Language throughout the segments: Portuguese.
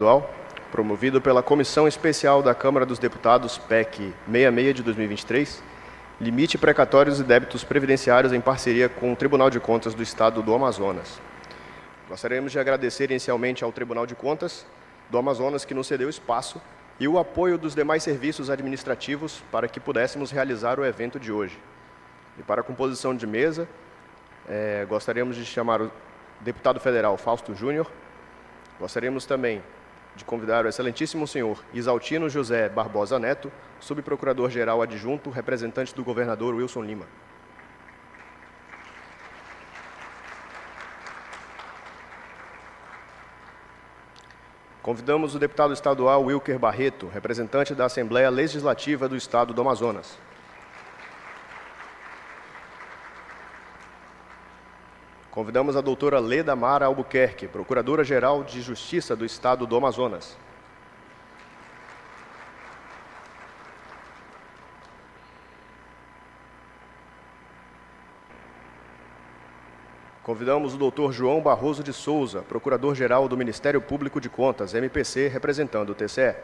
Estadual, promovido pela Comissão Especial da Câmara dos Deputados, PEC 66 de 2023, limite precatórios e débitos previdenciários em parceria com o Tribunal de Contas do Estado do Amazonas. Gostaríamos de agradecer inicialmente ao Tribunal de Contas do Amazonas que nos cedeu espaço e o apoio dos demais serviços administrativos para que pudéssemos realizar o evento de hoje. E para a composição de mesa, gostaríamos de chamar o deputado federal Fausto Júnior. Gostaríamos também de convidar o excelentíssimo senhor Isaltino José Barbosa Neto, subprocurador-geral adjunto, representante do governador Wilson Lima. Convidamos o deputado estadual Wilker Barreto, representante da Assembleia Legislativa do Estado do Amazonas. Convidamos a doutora Leda Mara Albuquerque, Procuradora-Geral de Justiça do Estado do Amazonas. Convidamos o doutor João Barroso de Souza, Procurador-Geral do Ministério Público de Contas, MPC, representando o TCE.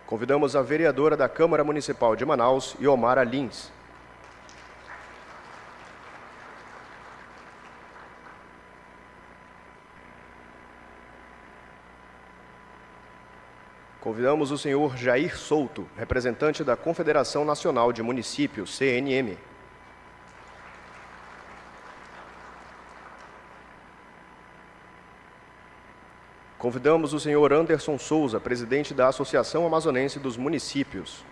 Convidamos a vereadora da Câmara Municipal de Manaus, Iomara Lins. Convidamos o senhor Jair Souto, representante da Confederação Nacional de Municípios, CNM. Convidamos o senhor Anderson Souza, presidente da Associação Amazonense dos Municípios.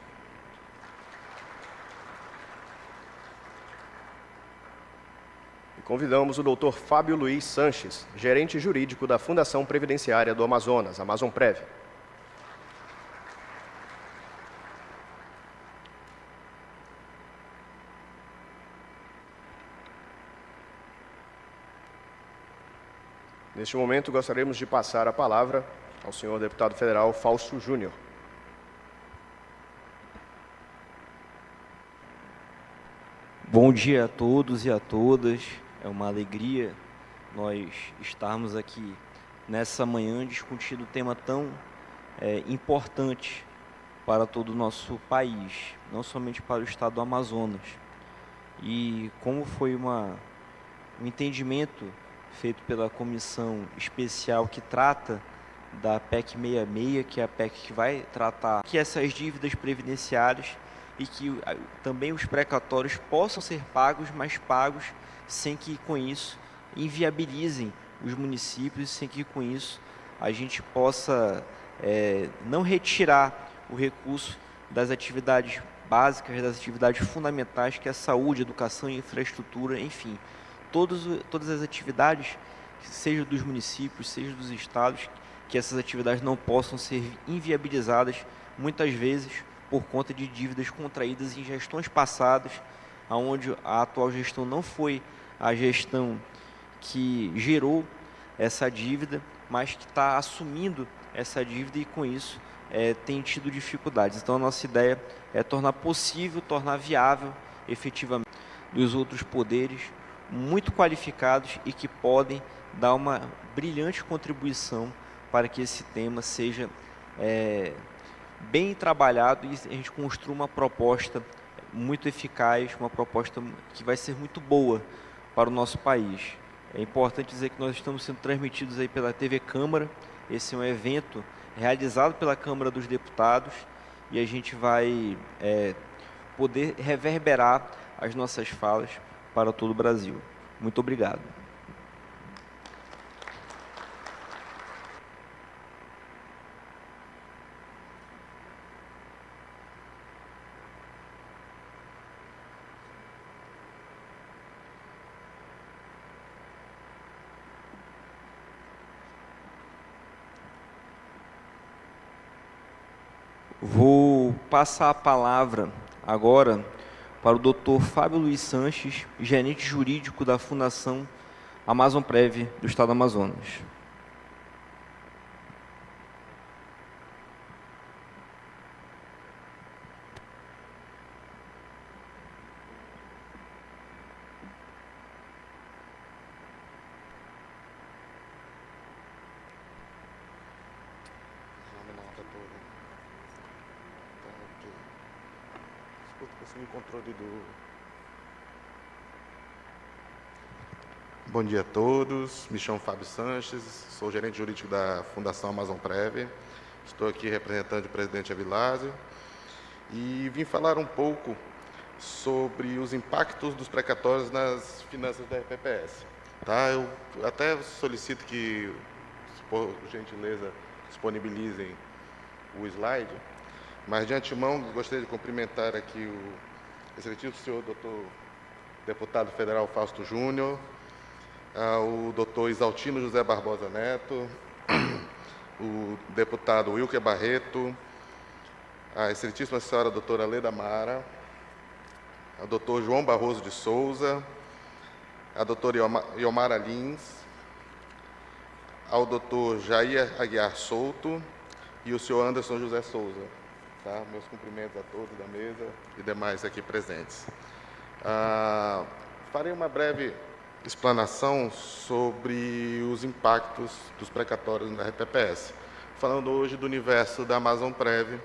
E convidamos o doutor Fábio Luiz Sanches, gerente jurídico da Fundação Previdenciária do Amazonas, Amazonprev. Neste momento, gostaríamos de passar a palavra ao senhor deputado federal Fausto Júnior. Bom dia a todos e a todas. É uma alegria nós estarmos aqui nessa manhã discutindo um tema tão importante para todo o nosso país, não somente para o estado do Amazonas. E como foi um entendimento feito pela comissão especial que trata da PEC 66, que é a PEC que vai tratar que essas dívidas previdenciárias e que também os precatórios possam ser pagos, mas pagos sem que com isso inviabilizem os municípios, sem que com isso a gente possa não retirar o recurso das atividades básicas, das atividades fundamentais, que é a saúde, educação e infraestrutura, enfim. Todas as atividades, seja dos municípios, seja dos estados, que essas atividades não possam ser inviabilizadas, muitas vezes por conta de dívidas contraídas em gestões passadas, onde a atual gestão não foi a gestão que gerou essa dívida, mas que está assumindo essa dívida e com isso tem tido dificuldades. Então a nossa ideia é tornar possível, tornar viável efetivamente dos outros poderes muito qualificados e que podem dar uma brilhante contribuição para que esse tema seja bem trabalhado e a gente construa uma proposta muito eficaz, uma proposta que vai ser muito boa para o nosso país. É importante dizer que nós estamos sendo transmitidos aí pela TV Câmara. Esse é um evento realizado pela Câmara dos Deputados e a gente vai poder reverberar as nossas falas para todo o Brasil. Muito obrigado. Vou passar a palavra agora para o Dr. Fábio Luiz Sanches, gerente jurídico da Fundação Amazonprev do Estado do Amazonas. Consegui o controle do... Bom dia a todos, me chamo Fábio Sanches, sou gerente jurídico da Fundação Amazon Prev, estou aqui representando o presidente Avilásio e vim falar um pouco sobre os impactos dos precatórios nas finanças da RPPS. Tá? Eu até solicito que, por gentileza, disponibilizem o slide, mas de antemão gostaria de cumprimentar aqui o excelentíssimo senhor doutor deputado federal Fausto Júnior, o doutor Isaltino José Barbosa Neto, o deputado Wilker Barreto, a excelentíssima senhora doutora Leda Mara, o doutor João Barroso de Souza, a doutora Iomara Lins, ao doutor Jair Aguiar Souto e o senhor Anderson José Souza. Tá? Meus cumprimentos a todos da mesa e demais aqui presentes. Farei uma breve explanação sobre os impactos dos precatórios na RPPS, falando hoje do universo da Amazon Prev,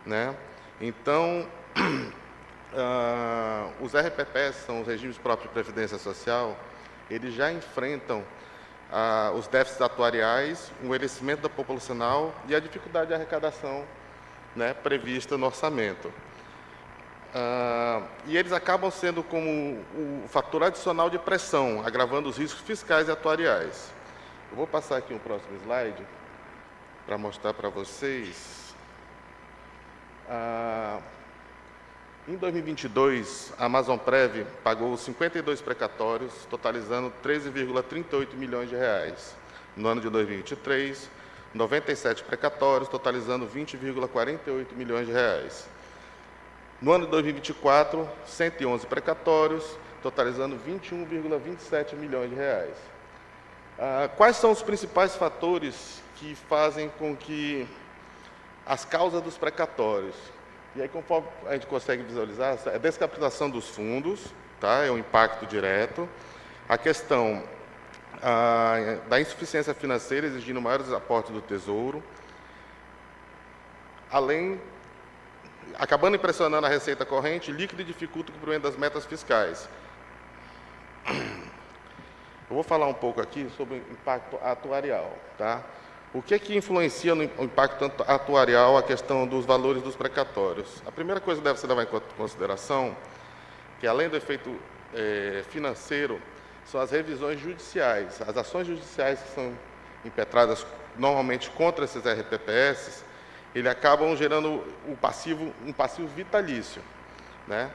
né? Então, os RPPS, são os regimes próprios de previdência social, eles já enfrentam os déficits atuariais, o envelhecimento da populacional e a dificuldade de arrecadação, né, prevista no orçamento. E eles acabam sendo como o fator adicional de pressão, agravando os riscos fiscais e atuariais. Eu vou passar aqui um próximo slide para mostrar para vocês. Em 2022, a Amazon Prev pagou 52 precatórios, totalizando 13,38 milhões de reais. No ano de 2023, 97 precatórios, totalizando 20,48 milhões de reais. No ano de 2024, 111 precatórios, totalizando 21,27 milhões de reais. Quais são os principais fatores que fazem com que as causas dos precatórios? E aí, conforme a gente consegue visualizar, a descapitalização dos fundos, tá? É um impacto direto. A questão da insuficiência financeira, exigindo maiores aportes do Tesouro, acabando impressionando a receita corrente, líquida e dificulta o cumprimento das metas fiscais. Eu vou falar um pouco aqui sobre o impacto atuarial. Tá? O que influencia no impacto atuarial a questão dos valores dos precatórios? A primeira coisa que deve ser levada em consideração, que além do efeito financeiro, são as revisões judiciais. As ações judiciais que são impetradas normalmente contra esses RPPS, eles acabam gerando um passivo vitalício, né?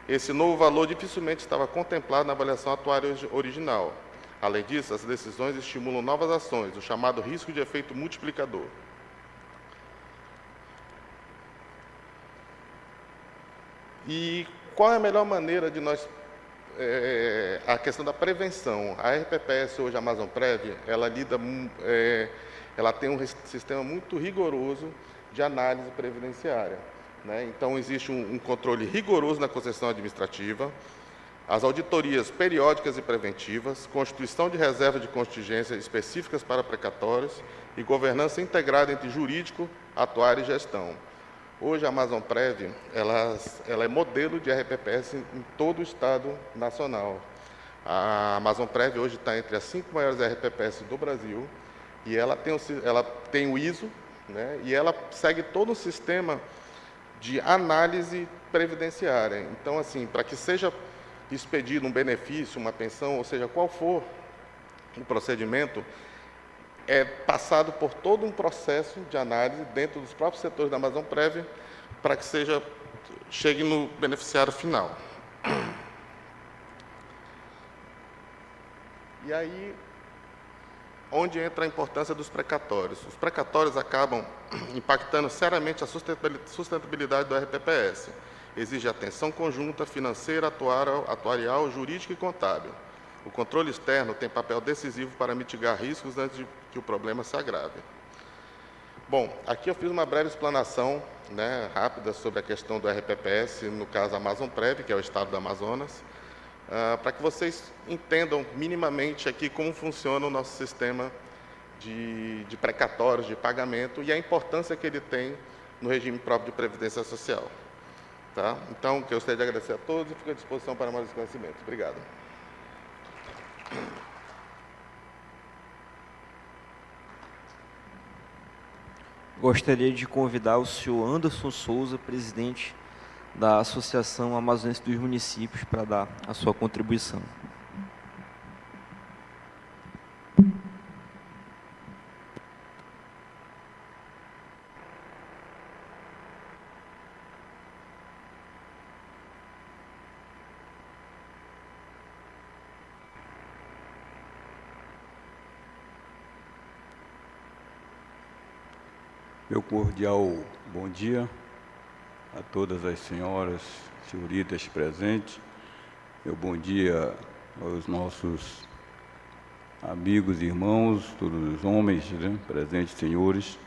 Esse novo valor dificilmente estava contemplado na avaliação atuária original. Além disso, as decisões estimulam novas ações, o chamado risco de efeito multiplicador. E qual é a melhor maneira de nós... a questão da prevenção. A RPPS, hoje, a Amazon Prev, ela tem um sistema muito rigoroso de análise previdenciária, né? Então, existe um controle rigoroso na concessão administrativa, as auditorias periódicas e preventivas, constituição de reservas de contingência específicas para precatórios e governança integrada entre jurídico, atuário e gestão. Hoje, a Amazon Prev, ela é modelo de RPPS em todo o Estado nacional. A Amazon Prev hoje está entre as 5 maiores RPPS do Brasil e ela tem o ISO, né, e ela segue todo um sistema de análise previdenciária. Então, assim, para que seja expedido um benefício, uma pensão, ou seja, qual for o procedimento, é passado por todo um processo de análise dentro dos próprios setores da Amazon Prev para que chegue no beneficiário final. E aí, onde entra a importância dos precatórios? Os precatórios acabam impactando seriamente a sustentabilidade do RPPS. Exige atenção conjunta, financeira, atuarial, jurídica e contábil. O controle externo tem papel decisivo para mitigar riscos antes de que o problema se agrave. Bom, aqui eu fiz uma breve explanação, né, rápida sobre a questão do RPPS, no caso Amazon Prev, que é o estado do Amazonas, para que vocês entendam minimamente aqui como funciona o nosso sistema de precatórios, de pagamento e a importância que ele tem no regime próprio de previdência social. Tá? Então, eu gostaria de agradecer a todos e fico à disposição para mais esclarecimentos. Obrigado. Gostaria de convidar o senhor Anderson Souza, presidente da Associação Amazonense dos Municípios, para dar a sua contribuição. Meu cordial bom dia a todas as senhoras, senhoritas presentes. Meu bom dia aos nossos amigos e irmãos, todos os homens, né, presentes, senhores.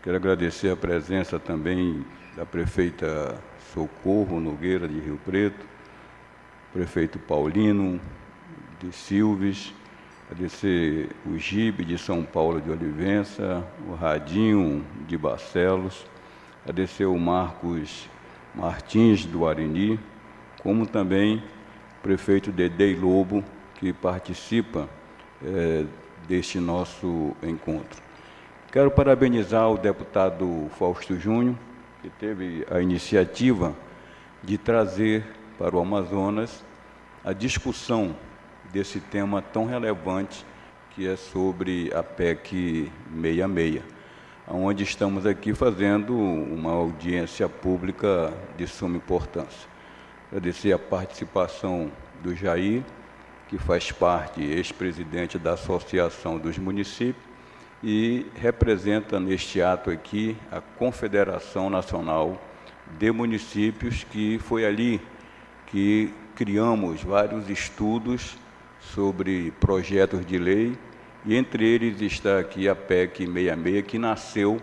Quero agradecer a presença também da prefeita Socorro Nogueira de Rio Preto, prefeito Paulino de Silves, agradecer o Gibe de São Paulo de Olivença, o Radinho de Barcelos, agradecer o Marcos Martins do Arini, como também o prefeito Dedei Lobo, que participa deste nosso encontro. Quero parabenizar o deputado Fausto Júnior, que teve a iniciativa de trazer para o Amazonas a discussão desse tema tão relevante, que é sobre a PEC 66, onde estamos aqui fazendo uma audiência pública de suma importância. Agradecer a participação do Jair, que faz parte, ex-presidente da Associação dos Municípios, e representa neste ato aqui a Confederação Nacional de Municípios, que foi ali que criamos vários estudos sobre projetos de lei, e entre eles está aqui a PEC 66, que nasceu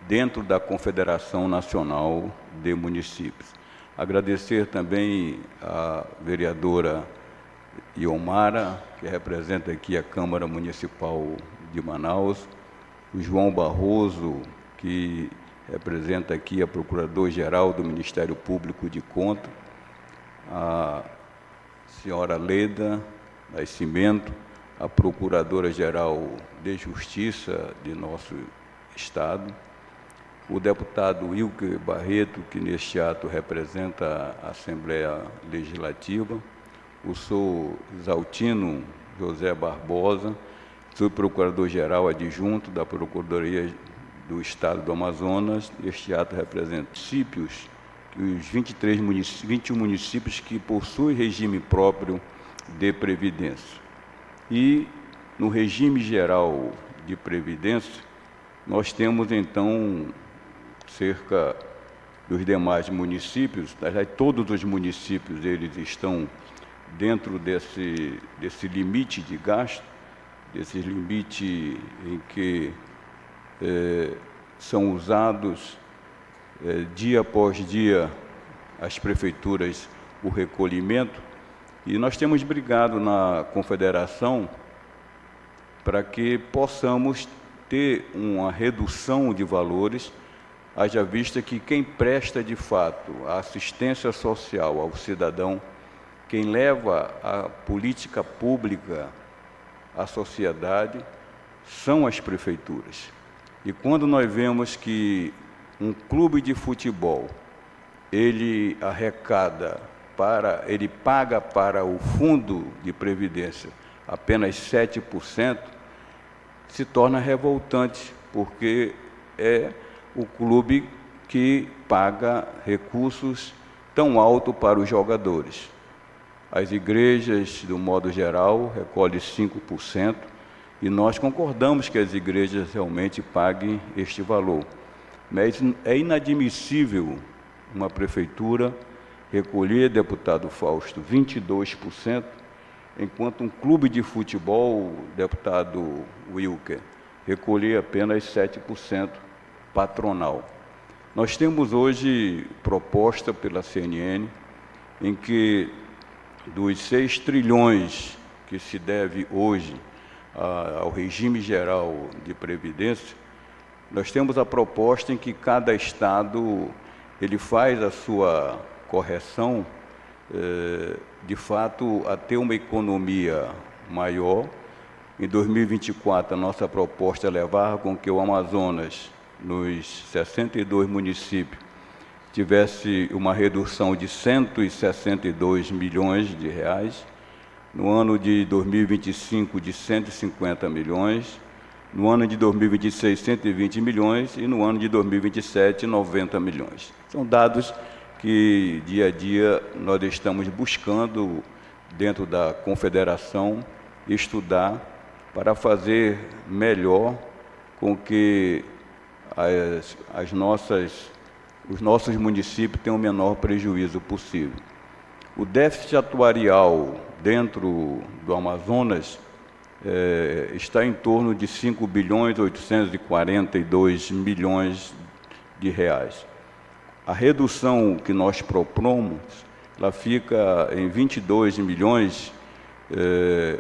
dentro da Confederação Nacional de Municípios. Agradecer também a vereadora Iomara, que representa aqui a Câmara Municipal de Manaus, o João Barroso, que representa aqui a Procurador-Geral do Ministério Público de Contas, a senhora Leda Nascimento, a Procuradora-Geral de Justiça de nosso Estado, o deputado Wilker Barreto, que neste ato representa a Assembleia Legislativa, o senhor Exaltino José Barbosa, sou Procurador-Geral adjunto da Procuradoria do Estado do Amazonas. Este ato representa municípios, os 21 municípios que possuem regime próprio de previdência. E no regime geral de previdência, nós temos então cerca dos demais municípios, todos os municípios eles estão dentro desse limite de gasto, desse limite em que são usados dia após dia as prefeituras o recolhimento, e nós temos brigado na Confederação para que possamos ter uma redução de valores, haja vista que quem presta de fato a assistência social ao cidadão, quem leva a política pública à sociedade, são as prefeituras. E quando nós vemos que um clube de futebol, ele paga para o fundo de previdência apenas 7%, se torna revoltante, porque é o clube que paga recursos tão altos para os jogadores. As igrejas, do modo geral, recolhem 5%, e nós concordamos que as igrejas realmente paguem este valor. Mas é inadmissível uma prefeitura recolher, deputado Fausto, 22%, enquanto um clube de futebol, deputado Wilker, recolher apenas 7% patronal. Nós temos hoje proposta pela CNN em que dos 6 trilhões que se deve hoje ao regime geral de previdência, nós temos a proposta em que cada estado ele faz a sua correção, de fato, a ter uma economia maior. Em 2024, a nossa proposta é levar com que o Amazonas, nos 62 municípios, tivesse uma redução de 162 milhões de reais, no ano de 2025 de 150 milhões, no ano de 2026 120 milhões e no ano de 2027 90 milhões. São dados que dia a dia nós estamos buscando dentro da Confederação estudar para fazer melhor com que os nossos municípios tenham o menor prejuízo possível. O déficit atuarial dentro do Amazonas está em torno de 5.842 bilhões de reais. A redução que nós propomos, ela fica em 22 milhões,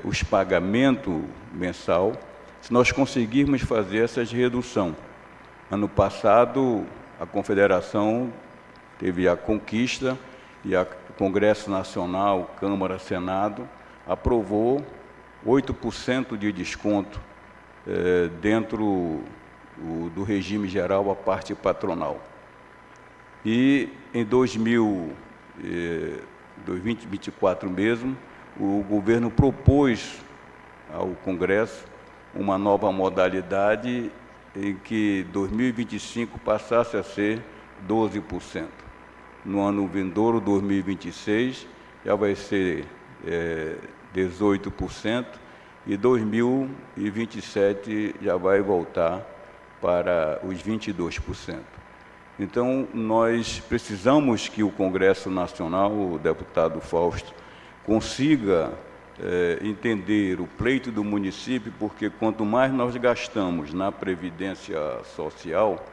os pagamentos mensal, se nós conseguirmos fazer essa redução. Ano passado, a Confederação teve a conquista e o Congresso Nacional, Câmara, Senado, aprovou 8% de desconto dentro do regime geral, a parte patronal. E em 2024 mesmo, o governo propôs ao Congresso uma nova modalidade em que 2025 passasse a ser 12%. No ano vindouro, 2026, já vai ser 18%, e 2027 já vai voltar para os 22%. Então, nós precisamos que o Congresso Nacional, o deputado Fausto, consiga entender o pleito do município, porque quanto mais nós gastamos na Previdência Social,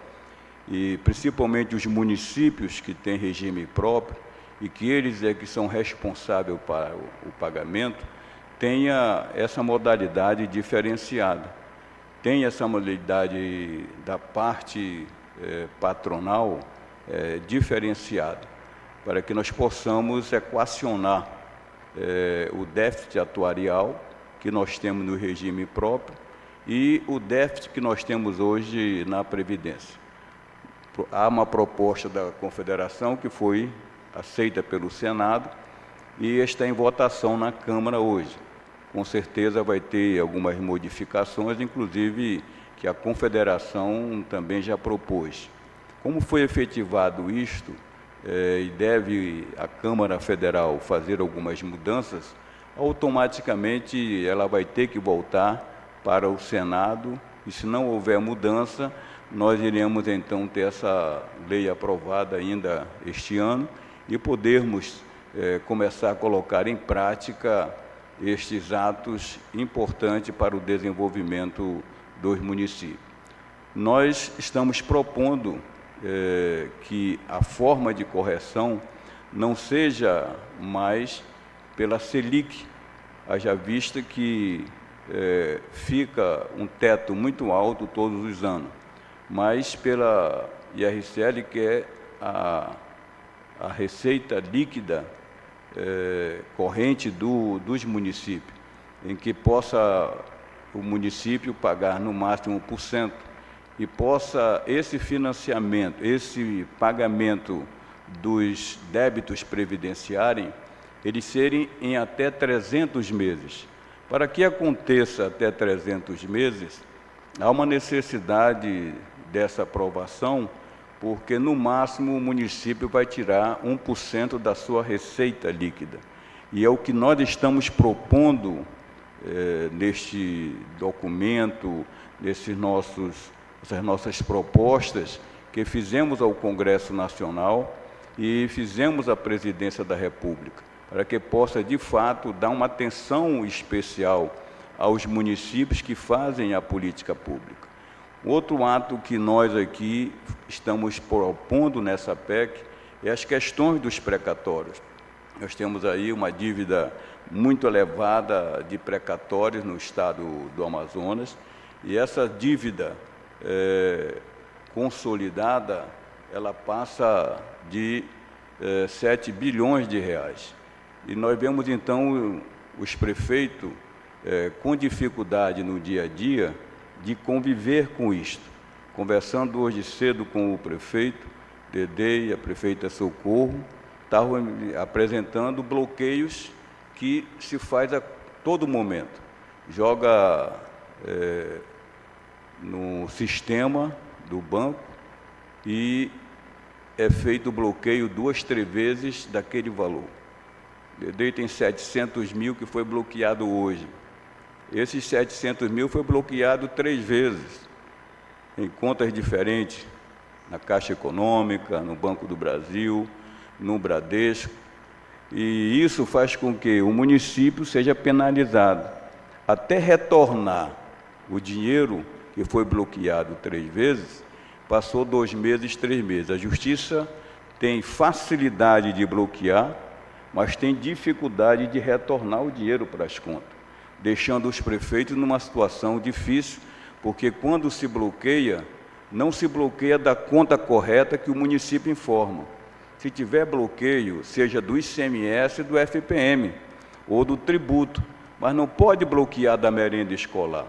e principalmente os municípios que têm regime próprio, e que eles que são responsáveis para o pagamento, tenha essa modalidade diferenciada. Tem essa modalidade da parte patronal diferenciada, para que nós possamos equacionar o déficit atuarial que nós temos no regime próprio e o déficit que nós temos hoje na Previdência. Há uma proposta da Confederação que foi aceita pelo Senado e está em votação na Câmara hoje. Com certeza vai ter algumas modificações, inclusive que a Confederação também já propôs. Como foi efetivado isto, e deve a Câmara Federal fazer algumas mudanças, automaticamente ela vai ter que voltar para o Senado, e se não houver mudança, nós iremos então ter essa lei aprovada ainda este ano e podermos começar a colocar em prática estes atos importantes para o desenvolvimento dos municípios. Nós estamos propondo que a forma de correção não seja mais pela Selic, haja vista que fica um teto muito alto todos os anos, mas pela IRCL, que é a receita líquida corrente dos municípios, em que possa o município pagar no máximo 1%, e possa esse financiamento, esse pagamento dos débitos previdenciários, eles serem em até 300 meses. Para que aconteça até 300 meses, há uma necessidade dessa aprovação, porque no máximo o município vai tirar 1% da sua receita líquida. E é o que nós estamos propondo neste documento, essas nossas propostas que fizemos ao Congresso Nacional e fizemos à Presidência da República, para que possa, de fato, dar uma atenção especial aos municípios que fazem a política pública. Outro ato que nós aqui estamos propondo nessa PEC é as questões dos precatórios. Nós temos aí uma dívida muito elevada de precatórios no estado do Amazonas, e essa dívida consolidada, ela passa de 7 bilhões de reais. E nós vemos, então, os prefeitos com dificuldade no dia a dia de conviver com isto. Conversando hoje cedo com o prefeito Dedê e a prefeita Socorro, estavam apresentando bloqueios que se faz a todo momento. Joga no sistema do banco e é feito o bloqueio 2, 3 vezes daquele valor. Dedê tem 700 mil que foi bloqueado hoje. Esses 700 mil foi bloqueado 3 vezes, em contas diferentes, na Caixa Econômica, no Banco do Brasil, no Bradesco. E isso faz com que o município seja penalizado. Até retornar o dinheiro que foi bloqueado 3 vezes, passou 2 meses, 3 meses. A Justiça tem facilidade de bloquear, mas tem dificuldade de retornar o dinheiro para as contas, deixando os prefeitos numa situação difícil, porque quando se bloqueia, não se bloqueia da conta correta que o município informa. Se tiver bloqueio, seja do ICMS, do FPM ou do tributo, mas não pode bloquear da merenda escolar,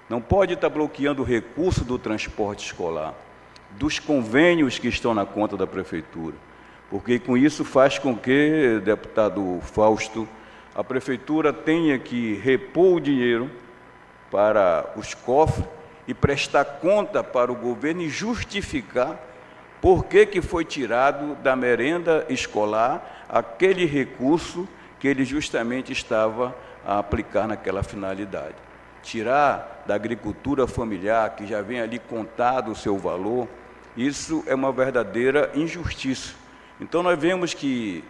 não pode estar bloqueando o recurso do transporte escolar, dos convênios que estão na conta da prefeitura, porque com isso faz com que, deputado Fausto, a prefeitura tenha que repor o dinheiro para os cofres e prestar conta para o governo e justificar por que foi tirado da merenda escolar aquele recurso que ele justamente estava a aplicar naquela finalidade. Tirar da agricultura familiar, que já vem ali contado o seu valor, isso é uma verdadeira injustiça. Então, nós vemos que,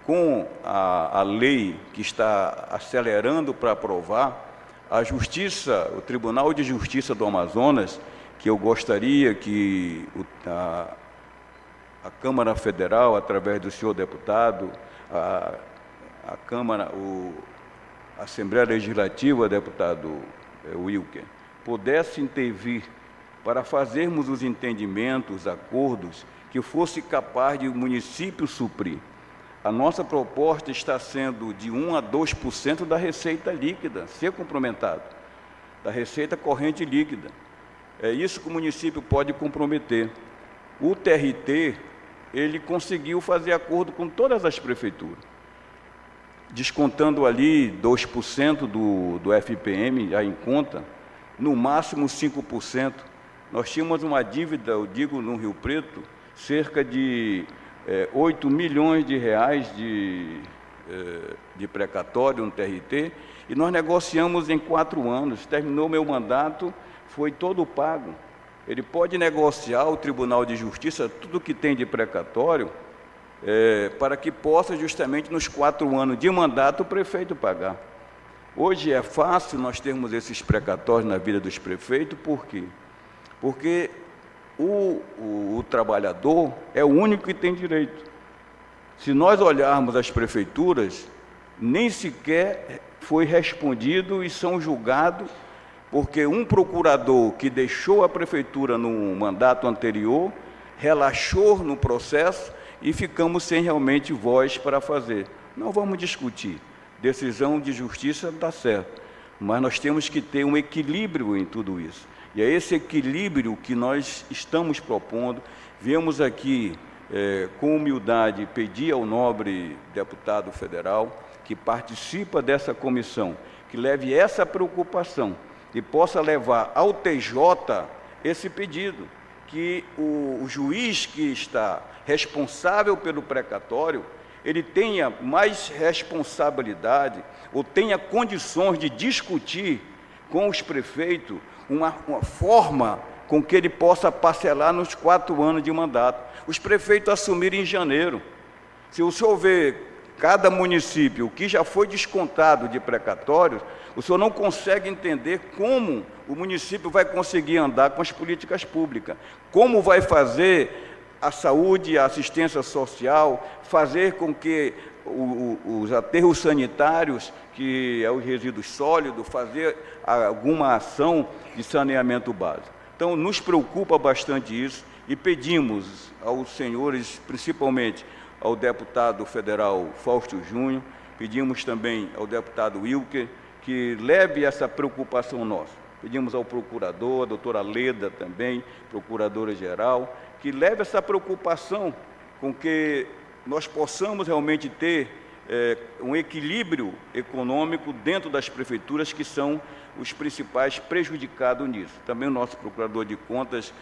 com a lei que está acelerando para aprovar, a Justiça, o Tribunal de Justiça do Amazonas, que eu gostaria que a Câmara Federal, através do senhor deputado, a Câmara, a Assembleia Legislativa, deputado Wilker, pudesse intervir para fazermos os entendimentos, acordos, que fosse capaz de o município suprir. A nossa proposta está sendo de 1 a 2% da receita líquida, ser complementado, da receita corrente líquida. É isso que o município pode comprometer. O TRT, ele conseguiu fazer acordo com todas as prefeituras, descontando ali 2% do FPM, já em conta, no máximo 5%. Nós tínhamos uma dívida, eu digo, no Rio Preto, cerca de 8 milhões de reais de precatório no TRT, e nós negociamos em 4 anos. Terminou meu mandato, foi todo pago. Ele pode negociar o Tribunal de Justiça tudo que tem de precatório, para que possa justamente nos 4 anos de mandato o prefeito pagar. Hoje é fácil nós termos esses precatórios na vida dos prefeitos, por quê? Porque o trabalhador é o único que tem direito. Se nós olharmos as prefeituras, nem sequer foi respondido e são julgados, porque um procurador que deixou a prefeitura no mandato anterior, relaxou no processo e ficamos sem realmente voz para fazer. Não vamos discutir. Decisão de justiça dá certo, mas nós temos que ter um equilíbrio em tudo isso. E é esse equilíbrio que nós estamos propondo. Viemos aqui, com humildade, pedir ao nobre deputado federal que participa dessa comissão, que leve essa preocupação e possa levar ao TJ esse pedido, que o juiz que está responsável pelo precatório, ele tenha mais responsabilidade ou tenha condições de discutir com os prefeitos uma forma com que ele possa parcelar nos 4 anos de mandato. Os prefeitos assumirem em janeiro. Se o senhor vê cada município que já foi descontado de precatórios, o senhor não consegue entender como o município vai conseguir andar com as políticas públicas, como vai fazer a saúde, a assistência social, fazer com que os aterros sanitários, que é os resíduos sólidos, fazer alguma ação de saneamento básico. Então, nos preocupa bastante isso e pedimos aos senhores, principalmente ao deputado federal Fausto Júnior, pedimos também ao deputado Wilker que leve essa preocupação nossa. Pedimos ao procurador, a doutora Leda também, procuradora-geral, que leve essa preocupação com que nós possamos realmente ter um equilíbrio econômico dentro das prefeituras, que são os principais prejudicados nisso. Também o nosso procurador de contas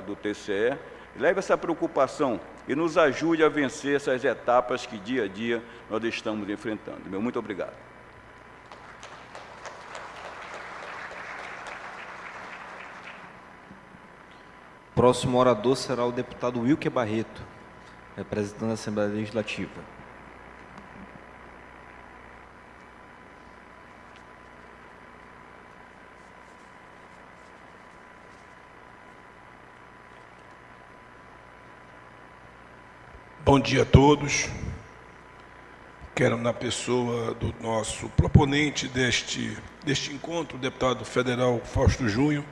do TCE, leve essa preocupação e nos ajude a vencer essas etapas que dia a dia nós estamos enfrentando. Muito obrigado. Próximo orador será o deputado Wilker Barreto, representando a Assembleia Legislativa. Bom dia a todos. Quero, na pessoa do nosso proponente deste encontro, o deputado federal Fausto Júnior,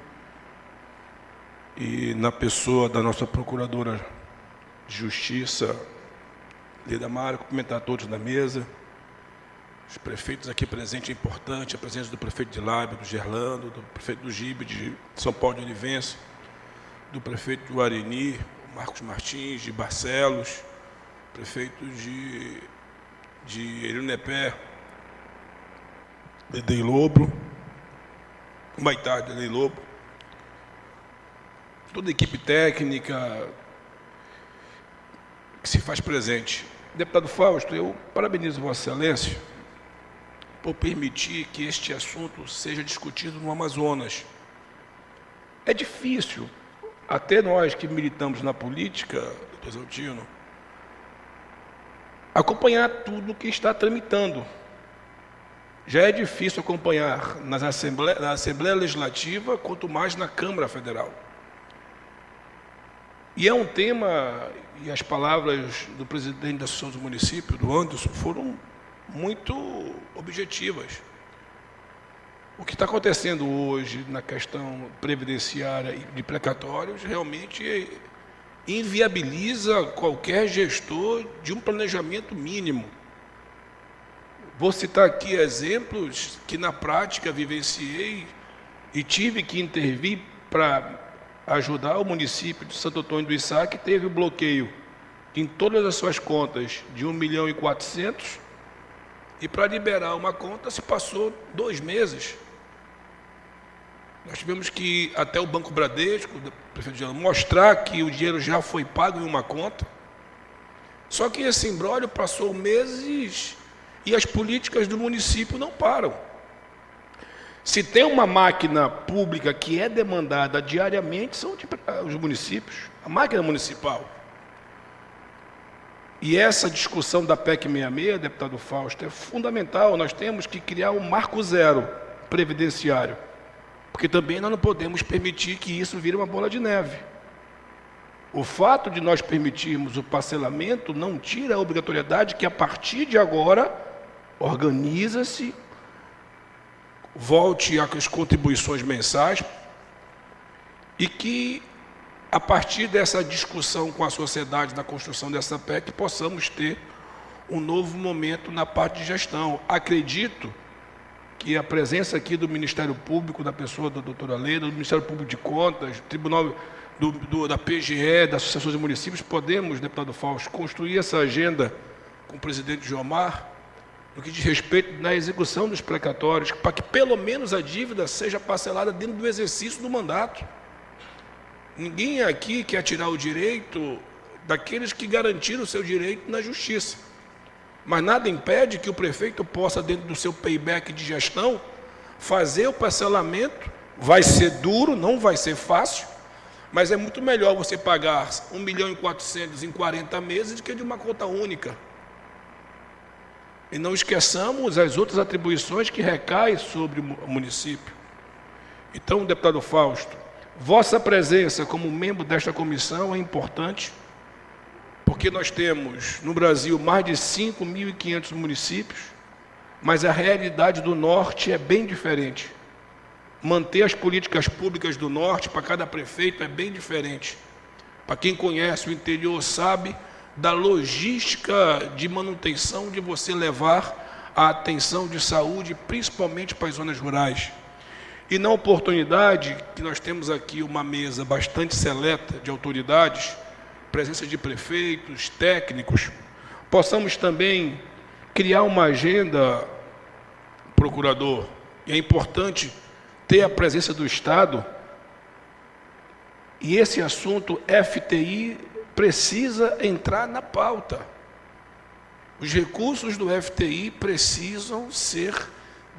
e na pessoa da nossa procuradora de Justiça, Leda Mara, cumprimentar todos na mesa. Os prefeitos aqui presentes é importante, a presença do prefeito de Lábio, do Gerlando, do prefeito do Gibe, de São Paulo de Olivença, do prefeito de Guarani, Marcos Martins, de Barcelos, prefeito de Irinepé, Dedei Lobo, Humaitá, Dedei Lobo, toda a equipe técnica que se faz presente. Deputado Fausto, eu parabenizo Vossa Excelência por permitir que este assunto seja discutido no Amazonas. É difícil, até nós que militamos na política, doutor Exaltino, acompanhar tudo que está tramitando. Já é difícil acompanhar na Assembleia Legislativa, quanto mais na Câmara Federal. E é um tema, e as palavras do presidente da Associação dos Municípios, do Anderson, foram muito objetivas. O que está acontecendo hoje na questão previdenciária e de precatórios realmente inviabiliza qualquer gestor de um planejamento mínimo. Vou citar aqui exemplos que na prática vivenciei e tive que intervir para ajudar o município de Santo Antônio do Içá, que teve o bloqueio em todas as suas contas de 1.400.000, e para liberar uma conta se passou 2 meses. Nós tivemos que ir até o Banco Bradesco, do prefeito de Gerlando, mostrar que o dinheiro já foi pago em uma conta. Só que esse imbróglio passou meses e as políticas do município não param. Se tem uma máquina pública que é demandada diariamente, são os municípios, a máquina municipal. E essa discussão da PEC 66, deputado Fausto, é fundamental. Nós temos que criar um marco zero previdenciário, porque também nós não podemos permitir que isso vire uma bola de neve. O fato de nós permitirmos o parcelamento não tira a obrigatoriedade que, a partir de agora, organiza-se, volte às contribuições mensais e que, a partir dessa discussão com a sociedade na construção dessa PEC, possamos ter um novo momento na parte de gestão. Acredito que a presença aqui do Ministério Público, da pessoa da doutora Leda, do Ministério Público de Contas, do Tribunal da PGE, da Associação de Municípios, podemos, deputado Fausto, construir essa agenda com o presidente Gilmar, no que diz respeito na execução dos precatórios, para que pelo menos a dívida seja parcelada dentro do exercício do mandato. Ninguém aqui quer tirar o direito daqueles que garantiram o seu direito na justiça. Mas nada impede que o prefeito possa, dentro do seu payback de gestão, fazer o parcelamento. Vai ser duro, não vai ser fácil, mas é muito melhor você pagar 1.400.000 em 40 meses do que de uma conta única. E não esqueçamos as outras atribuições que recaem sobre o município. Então, deputado Fausto, vossa presença como membro desta comissão é importante, porque nós temos no Brasil mais de 5.500 municípios, mas a realidade do Norte é bem diferente. Manter as políticas públicas do Norte para cada prefeito é bem diferente. Para quem conhece o interior sabe da logística de manutenção de você levar a atenção de saúde, principalmente para as zonas rurais. E na oportunidade que nós temos aqui uma mesa bastante seleta de autoridades, presença de prefeitos, técnicos, possamos também criar uma agenda, procurador, e é importante ter a presença do Estado, e esse assunto FTI precisa entrar na pauta. Os recursos do FTI precisam ser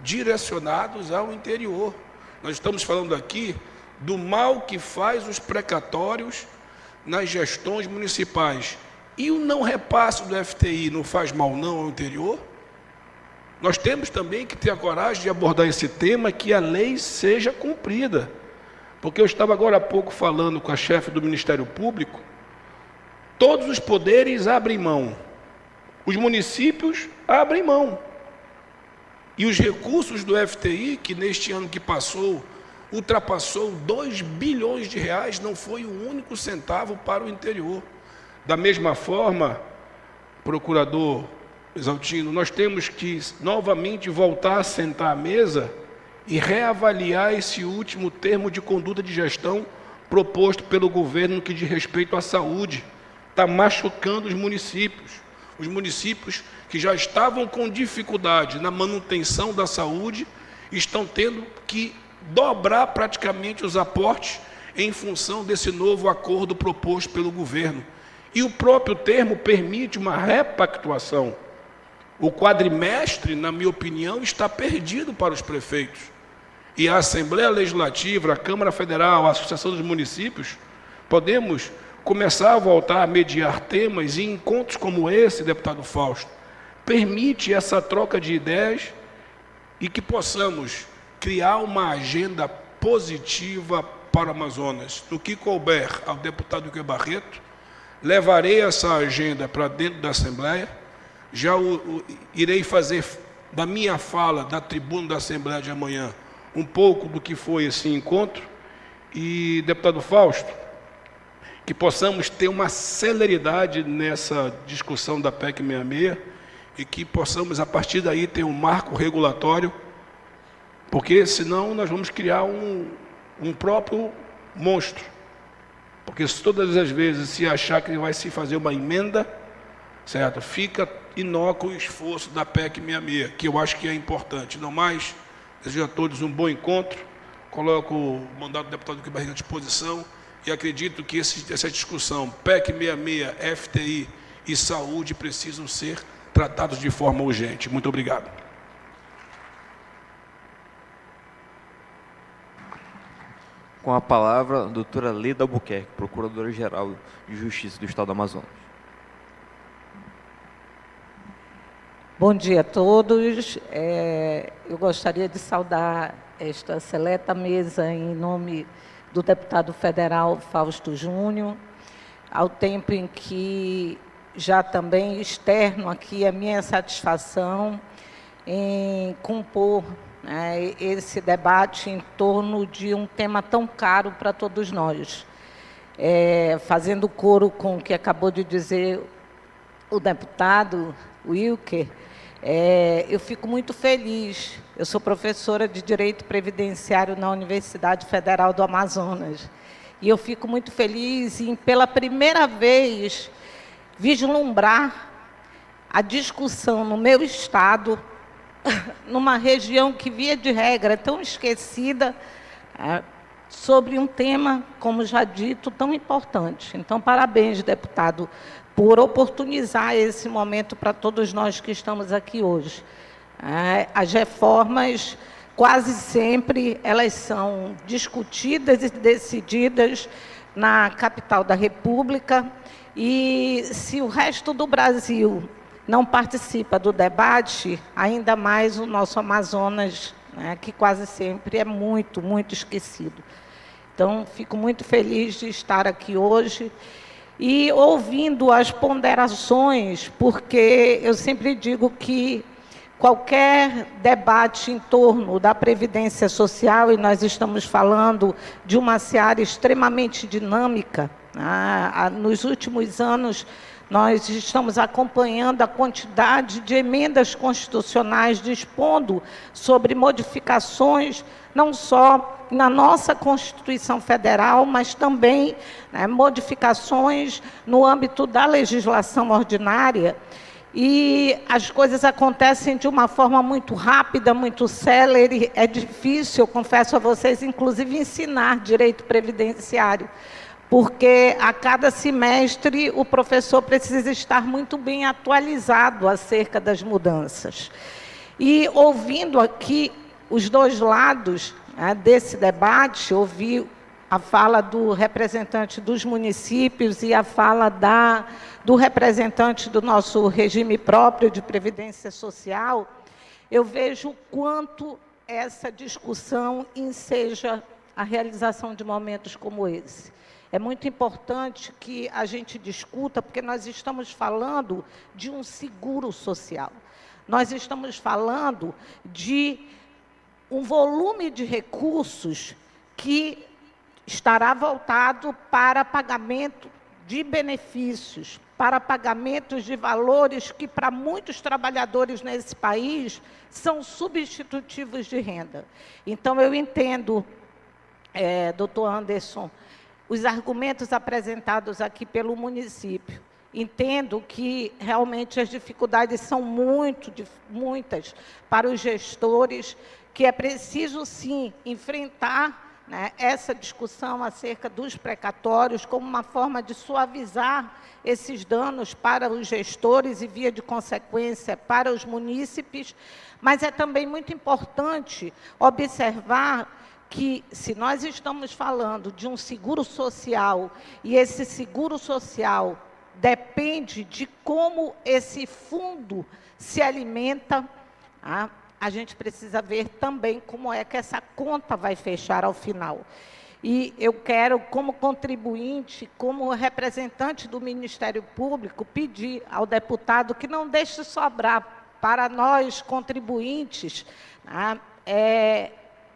direcionados ao interior. Nós estamos falando aqui do mal que faz os precatórios nas gestões municipais. E o não repasse do FTI não faz mal não ao interior? Nós temos também que ter a coragem de abordar esse tema, que a lei seja cumprida. Porque eu estava agora há pouco falando com a chefe do Ministério Público, todos os poderes abrem mão, os municípios abrem mão. E os recursos do FTI, que neste ano que passou, ultrapassou 2 bilhões de reais, não foi um único centavo para o interior. Da mesma forma, procurador Exaltino, nós temos que novamente voltar a sentar à mesa e reavaliar esse último termo de conduta de gestão proposto pelo governo no que diz respeito à saúde. Está machucando os municípios que já estavam com dificuldade na manutenção da saúde, estão tendo que dobrar praticamente os aportes em função desse novo acordo proposto pelo governo. E o próprio termo permite uma repactuação. O quadrimestre, na minha opinião, está perdido para os prefeitos. E a Assembleia Legislativa, a Câmara Federal, a Associação dos Municípios, podemos começar a voltar a mediar temas e encontros como esse, deputado Fausto, permite essa troca de ideias e que possamos criar uma agenda positiva para o Amazonas. No que couber ao deputado Ike Barreto, levarei essa agenda para dentro da Assembleia, já irei fazer da minha fala, da tribuna da Assembleia de amanhã, um pouco do que foi esse encontro, e, deputado Fausto, que possamos ter uma celeridade nessa discussão da PEC 66 e que possamos, a partir daí, ter um marco regulatório, porque senão nós vamos criar um próprio monstro. Porque se todas as vezes se achar que vai se fazer uma emenda, certo? Fica inócuo o esforço da PEC 66, que eu acho que é importante. Não mais, desejo a todos um bom encontro, coloco o mandato do deputado Ike Barreto à disposição e acredito que essa discussão, PEC 66, FTI e saúde, precisam ser tratados de forma urgente. Muito obrigado. Com a palavra, a doutora Leda Albuquerque, Procuradora-Geral de Justiça do Estado do Amazonas. Bom dia a todos. Eu gostaria de saudar esta seleta mesa em nome do deputado federal Fausto Júnior, ao tempo em que já também externo aqui a minha satisfação em compor esse debate em torno de um tema tão caro para todos nós. Fazendo coro com o que acabou de dizer o deputado Wilker, eu fico muito feliz. Eu sou professora de Direito Previdenciário na Universidade Federal do Amazonas. E eu fico muito feliz em, pela primeira vez, vislumbrar a discussão no meu estado, numa região que, via de regra, é tão esquecida, sobre um tema, como já dito, tão importante. Então, parabéns, deputado, por oportunizar esse momento para todos nós que estamos aqui hoje. As reformas, quase sempre, elas são discutidas e decididas na capital da República, e se o resto do Brasil não participa do debate, ainda mais o nosso Amazonas, que quase sempre é muito, muito esquecido. Então, fico muito feliz de estar aqui hoje e ouvindo as ponderações, porque eu sempre digo que qualquer debate em torno da Previdência Social, e nós estamos falando de uma seara extremamente dinâmica, nos últimos anos nós estamos acompanhando a quantidade de emendas constitucionais dispondo sobre modificações, não só na nossa Constituição Federal, mas também, né, modificações no âmbito da legislação ordinária. E as coisas acontecem de uma forma muito rápida, muito célere. É difícil, eu confesso a vocês, inclusive ensinar direito previdenciário, porque a cada semestre o professor precisa estar muito bem atualizado acerca das mudanças. E ouvindo aqui os dois lados, né, desse debate, ouvi a fala do representante dos municípios e a fala do representante do nosso regime próprio de previdência social, eu vejo o quanto essa discussão enseja a realização de momentos como esse. É muito importante que a gente discuta, porque nós estamos falando de um seguro social. Nós estamos falando de um volume de recursos que estará voltado para pagamento de benefícios, para pagamentos de valores que, para muitos trabalhadores nesse país, são substitutivos de renda. Então, eu entendo, doutor Anderson, os argumentos apresentados aqui pelo município. Entendo que, realmente, as dificuldades são muitas para os gestores, que é preciso, sim, enfrentar, né, essa discussão acerca dos precatórios como uma forma de suavizar esses danos para os gestores e, via de consequência, para os munícipes, mas é também muito importante observar que, se nós estamos falando de um seguro social, e esse seguro social depende de como esse fundo se alimenta, a gente precisa ver também como é que essa conta vai fechar ao final. E eu quero, como contribuinte, como representante do Ministério Público, pedir ao deputado que não deixe sobrar para nós, contribuintes,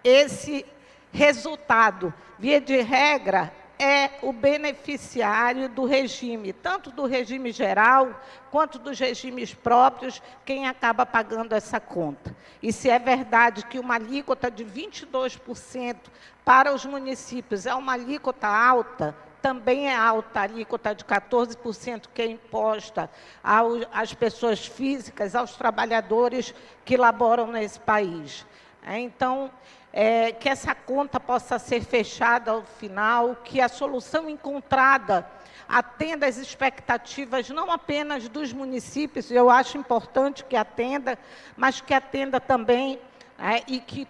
esse resultado. Via de regra, é o beneficiário do regime, tanto do regime geral, quanto dos regimes próprios, quem acaba pagando essa conta. E se é verdade que uma alíquota de 22% para os municípios é uma alíquota alta, também é alta a alíquota de 14% que é imposta às pessoas físicas, aos trabalhadores que laboram nesse país. Então, que essa conta possa ser fechada ao final, que a solução encontrada atenda às expectativas não apenas dos municípios, eu acho importante que atenda, mas que atenda também, e que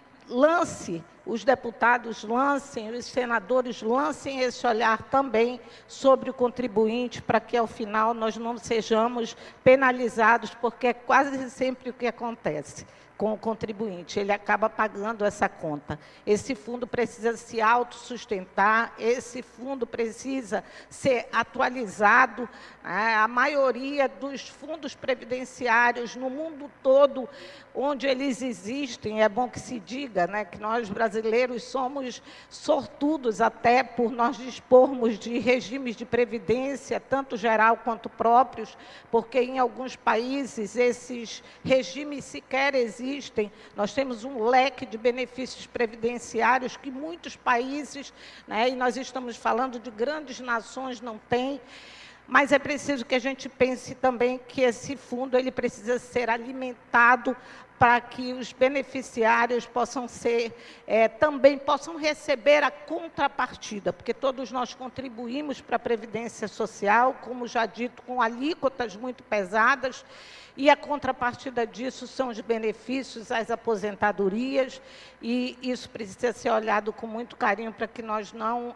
os deputados lancem, os senadores lancem esse olhar também sobre o contribuinte, para que, ao final, nós não sejamos penalizados, porque é quase sempre o que acontece com o contribuinte, ele acaba pagando essa conta. Esse fundo precisa se autossustentar, esse fundo precisa ser atualizado. A maioria dos fundos previdenciários no mundo todo, onde eles existem, é bom que se diga, né, que nós brasileiros somos sortudos até por nós dispormos de regimes de previdência, tanto geral quanto próprios, porque em alguns países esses regimes sequer existem. Nós temos um leque de benefícios previdenciários que muitos países, né, e nós estamos falando de grandes nações, não têm. Mas é preciso que a gente pense também que esse fundo ele precisa ser alimentado para que os beneficiários possam também possam receber a contrapartida, porque todos nós contribuímos para a Previdência Social, como já dito, com alíquotas muito pesadas, e a contrapartida disso são os benefícios, as aposentadorias, e isso precisa ser olhado com muito carinho para que nós não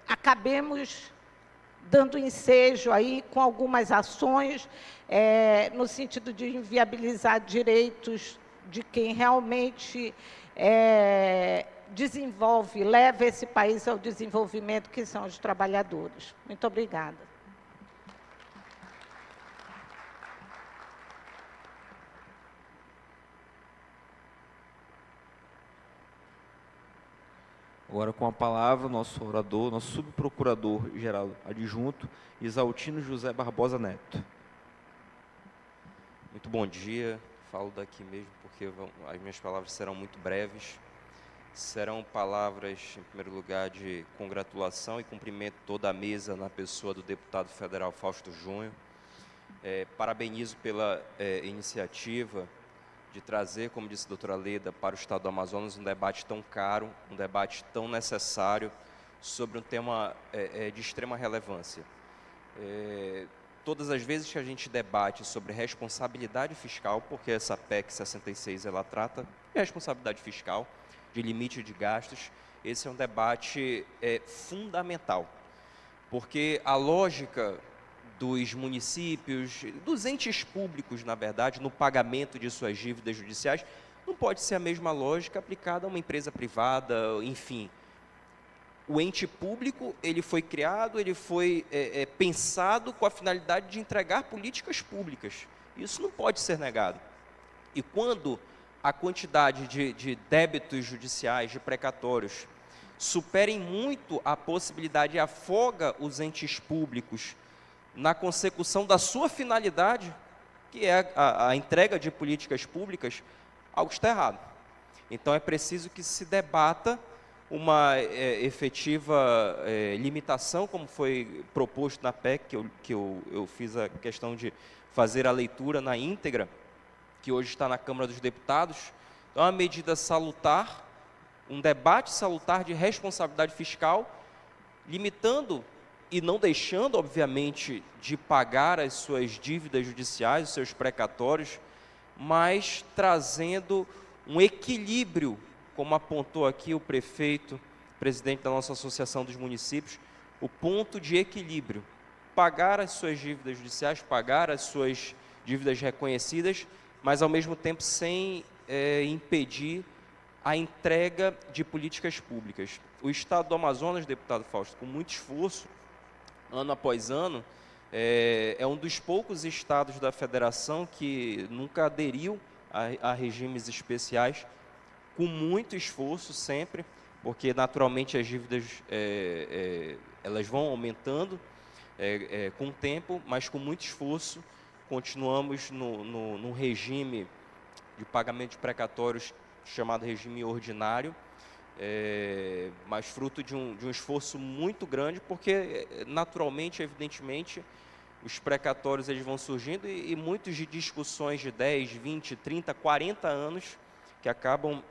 acabemos dando ensejo aí com algumas ações, no sentido de inviabilizar direitos de quem realmente desenvolve, leva esse país ao desenvolvimento, que são os trabalhadores. Muito obrigada. Agora com a palavra, nosso orador, nosso subprocurador-geral adjunto, Isaltino José Barbosa Neto. Muito bom dia, falo daqui mesmo porque as minhas palavras serão muito breves. Serão palavras, em primeiro lugar, de congratulação e cumprimento toda a mesa na pessoa do deputado federal Fausto Júnior. Parabenizo pela iniciativa de trazer, como disse a doutora Leda, para o Estado do Amazonas um debate tão caro, um debate tão necessário sobre um tema de extrema relevância. Todas as vezes que a gente debate sobre responsabilidade fiscal, porque essa PEC 66 ela trata de responsabilidade fiscal, de limite de gastos, esse é um debate fundamental, porque a lógica dos municípios, dos entes públicos, na verdade, no pagamento de suas dívidas judiciais, não pode ser a mesma lógica aplicada a uma empresa privada, enfim. O ente público, ele foi criado, ele foi pensado com a finalidade de entregar políticas públicas. Isso não pode ser negado. E quando a quantidade de débitos judiciais, de precatórios, superem muito a possibilidade e afoga os entes públicos na consecução da sua finalidade, que é a entrega de políticas públicas, algo está errado. Então é preciso que se debata uma efetiva limitação, como foi proposto na PEC, que eu fiz a questão de fazer a leitura na íntegra, que hoje está na Câmara dos Deputados. Então, é uma medida salutar, um debate salutar de responsabilidade fiscal, limitando e não deixando, obviamente, de pagar as suas dívidas judiciais, os seus precatórios, mas trazendo um equilíbrio, como apontou aqui o prefeito, presidente da nossa Associação dos Municípios, o ponto de equilíbrio, pagar as suas dívidas judiciais, pagar as suas dívidas reconhecidas, mas ao mesmo tempo sem impedir a entrega de políticas públicas. O Estado do Amazonas, deputado Fausto, com muito esforço, ano após ano, é um dos poucos estados da federação que nunca aderiu a regimes especiais, com muito esforço sempre, porque naturalmente as dívidas elas vão aumentando com o tempo, mas com muito esforço continuamos no regime de pagamento de precatórios chamado regime ordinário, mas fruto de um esforço muito grande, porque naturalmente, evidentemente, os precatórios eles vão surgindo e muitos de discussões de 10, 20, 30, 40 anos que acabam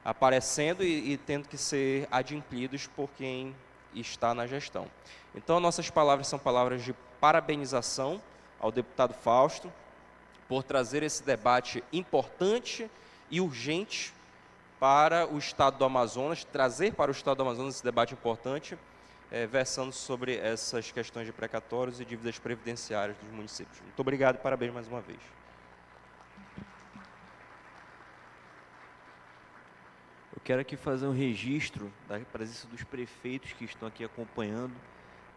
aparecendo e tendo que ser adimplidos por quem está na gestão. Então, nossas palavras são palavras de parabenização ao deputado Fausto por trazer esse debate importante e urgente para o Estado do Amazonas, trazer para o Estado do Amazonas esse debate importante, versando sobre essas questões de precatórios e dívidas previdenciárias dos municípios. Muito obrigado e parabéns mais uma vez. Eu quero aqui fazer um registro da presença dos prefeitos que estão aqui acompanhando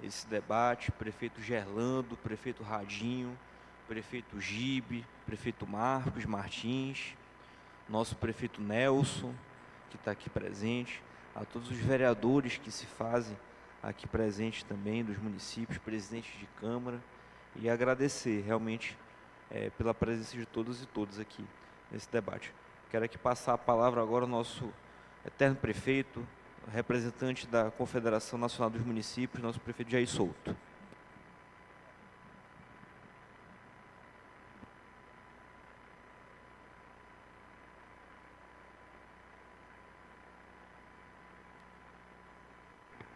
esse debate, prefeito Gerlando, prefeito Radinho, prefeito Gibe, prefeito Marcos Martins, nosso prefeito Nelson, que está aqui presente, a todos os vereadores que se fazem aqui presentes também, dos municípios, presidentes de Câmara, e agradecer realmente pela presença de todos e todas aqui nesse debate. Quero aqui passar a palavra agora ao nosso eterno prefeito, representante da Confederação Nacional dos Municípios, nosso prefeito Jair Souto.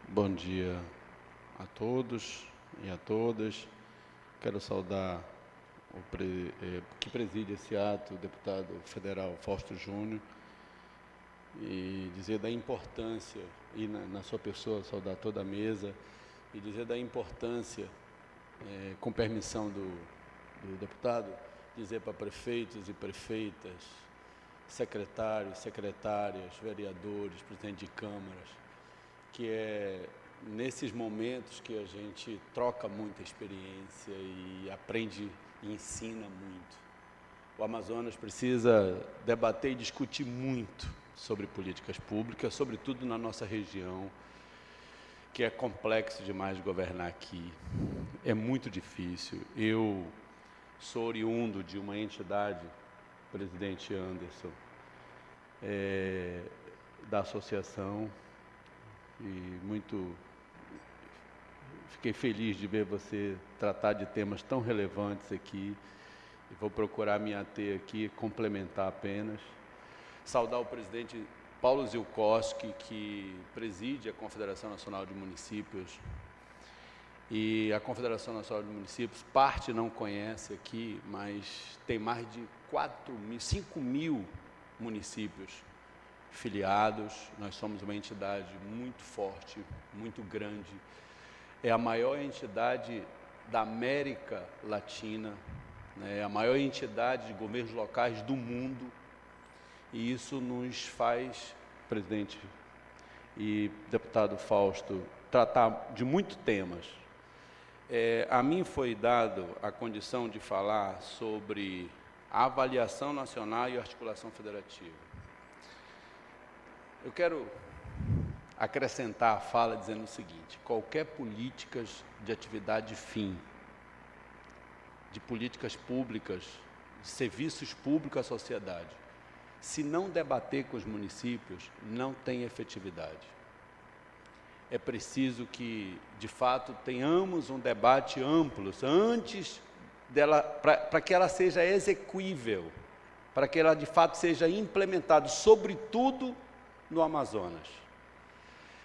Bom dia a todos e a todas. Quero saudar que preside esse ato, o deputado federal Fausto Júnior, e dizer da importância, e na sua pessoa saudar toda a mesa, e dizer da importância, com permissão do deputado, dizer para prefeitos e prefeitas, secretários, secretárias, vereadores, presidentes de câmaras, que é nesses momentos que a gente troca muita experiência e aprende e ensina muito. O Amazonas precisa debater e discutir muito sobre políticas públicas, sobretudo na nossa região, que é complexo demais de governar aqui. É muito difícil. Eu sou oriundo de uma entidade, presidente Anderson, da associação, e fiquei feliz de ver você tratar de temas tão relevantes aqui, e vou procurar me ater aqui, complementar apenas. Saudar o presidente Paulo Zilkowski, que preside a Confederação Nacional de Municípios, e a Confederação Nacional de Municípios, parte não conhece aqui, mas tem mais de 5 mil municípios filiados. Nós somos uma entidade muito forte, muito grande. É a maior entidade da América Latina, né? É a maior entidade de governos locais do mundo. E isso nos faz, presidente e deputado Fausto, tratar de muitos temas. A mim foi dado a condição de falar sobre a avaliação nacional e a articulação federativa. Eu quero acrescentar a fala dizendo o seguinte: qualquer políticas de atividade fim, de políticas públicas, de serviços públicos à sociedade, se não debater com os municípios, não tem efetividade. É preciso que, de fato, tenhamos um debate amplo antes dela, para que ela seja execuível, para que ela, de fato, seja implementada, sobretudo no Amazonas.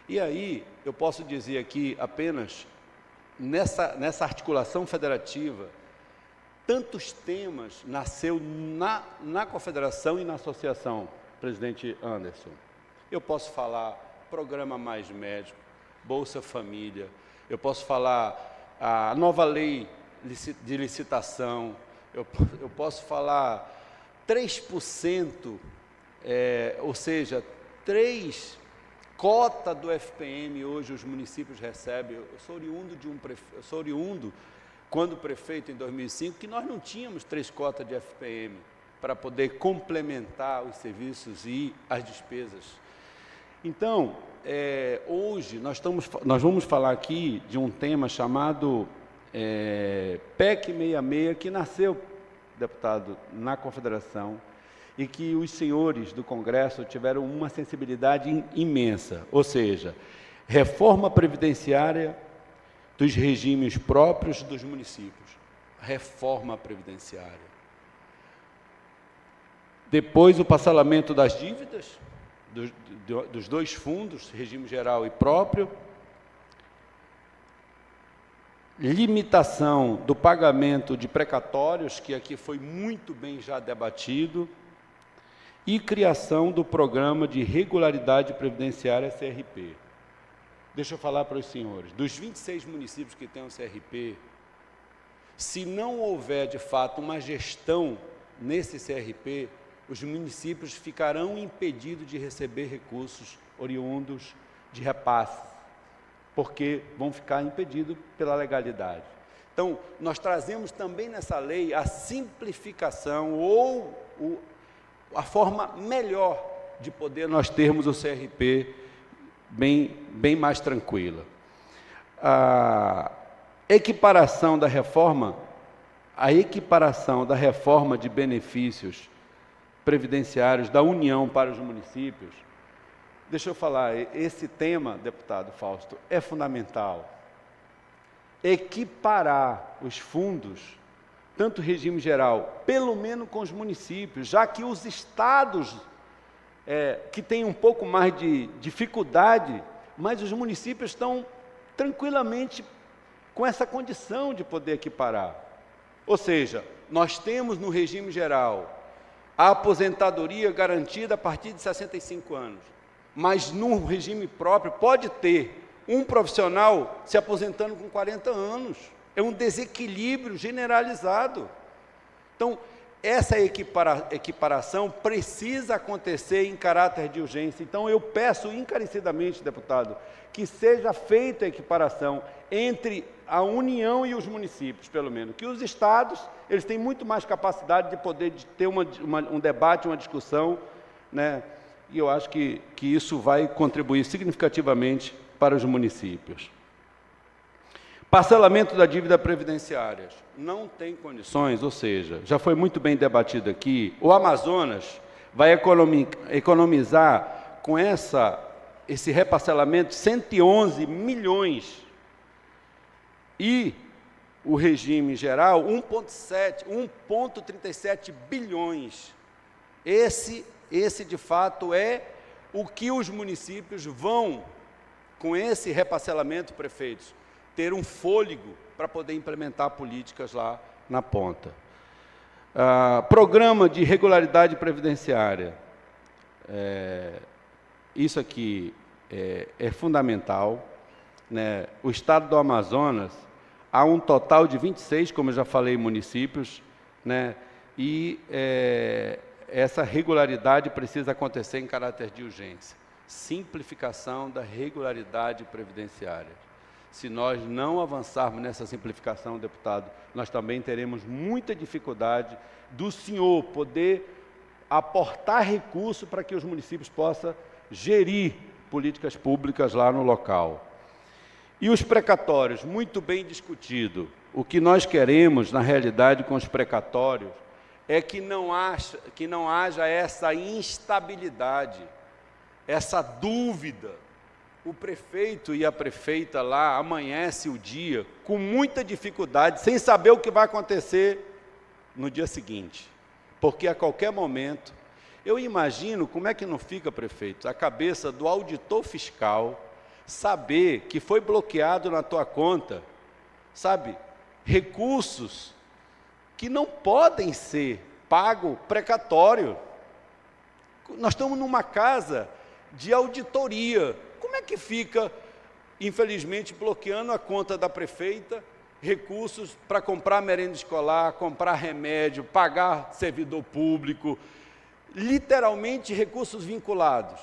E aí, eu posso dizer aqui apenas, nessa articulação federativa, tantos temas nasceu na Confederação e na Associação, presidente Anderson. Eu posso falar Programa Mais Médico, Bolsa Família, eu posso falar a nova lei de licitação, eu posso falar 3%, ou seja, 3 cota do FPM hoje os municípios recebem. Eu sou oriundo quando prefeito em 2005, que nós não tínhamos 3 cotas de FPM para poder complementar os serviços e as despesas. Então, hoje nós vamos falar aqui de um tema chamado PEC 66, que nasceu, deputado, na Confederação, e que os senhores do Congresso tiveram uma sensibilidade imensa, ou seja, reforma previdenciária dos regimes próprios dos municípios, reforma previdenciária. Depois, o parcelamento das dívidas, dos 2 fundos, regime geral e próprio, limitação do pagamento de precatórios, que aqui foi muito bem já debatido, e criação do Programa de Regularidade Previdenciária, CRP. Deixa eu falar para os senhores, dos 26 municípios que têm o CRP, se não houver, de fato, uma gestão nesse CRP, os municípios ficarão impedidos de receber recursos oriundos de repasse, porque vão ficar impedidos pela legalidade. Então, nós trazemos também nessa lei a simplificação ou a forma melhor de poder nós termos o CRP bem mais tranquila. A equiparação da reforma de benefícios previdenciários da União para os municípios, deixa eu falar, esse tema, deputado Fausto, é fundamental. Equiparar os fundos, tanto regime geral, pelo menos com os municípios, já que os estados que têm um pouco mais de dificuldade, mas os municípios estão tranquilamente com essa condição de poder equiparar. Ou seja, nós temos no regime geral a aposentadoria garantida a partir de 65 anos, mas no regime próprio pode ter um profissional se aposentando com 40 anos. É um desequilíbrio generalizado. Então, essa equiparação precisa acontecer em caráter de urgência. Então, eu peço encarecidamente, deputado, que seja feita a equiparação entre a União e os municípios, pelo menos. Que os estados, eles têm muito mais capacidade de poder ter um debate, uma discussão, né, e eu acho que isso vai contribuir significativamente para os municípios. Parcelamento da dívida previdenciária. Não tem condições, ou seja, já foi muito bem debatido aqui, o Amazonas vai economizar com esse reparcelamento 111 milhões e o regime geral 1,37 bilhões. Esse de fato é o que os municípios vão, com esse reparcelamento, prefeitos, ter um fôlego para poder implementar políticas lá na ponta. Programa de regularidade previdenciária. Isso aqui é fundamental, né? O estado do Amazonas, há um total de 26, como eu já falei, municípios, né? E essa regularidade precisa acontecer em caráter de urgência. Simplificação da regularidade previdenciária. Se nós não avançarmos nessa simplificação, deputado, nós também teremos muita dificuldade do senhor poder aportar recurso para que os municípios possam gerir políticas públicas lá no local. E os precatórios, muito bem discutido. O que nós queremos, na realidade, com os precatórios, é que não haja essa instabilidade, essa dúvida. O prefeito e a prefeita lá amanhece o dia com muita dificuldade, sem saber o que vai acontecer no dia seguinte. Porque a qualquer momento, eu imagino como é que não fica, prefeito, a cabeça do auditor fiscal saber que foi bloqueado na tua conta, sabe, recursos que não podem ser pagos precatório. Nós estamos numa casa de auditoria. Como é que fica, infelizmente, bloqueando a conta da prefeita, recursos para comprar merenda escolar, comprar remédio, pagar servidor público, literalmente recursos vinculados?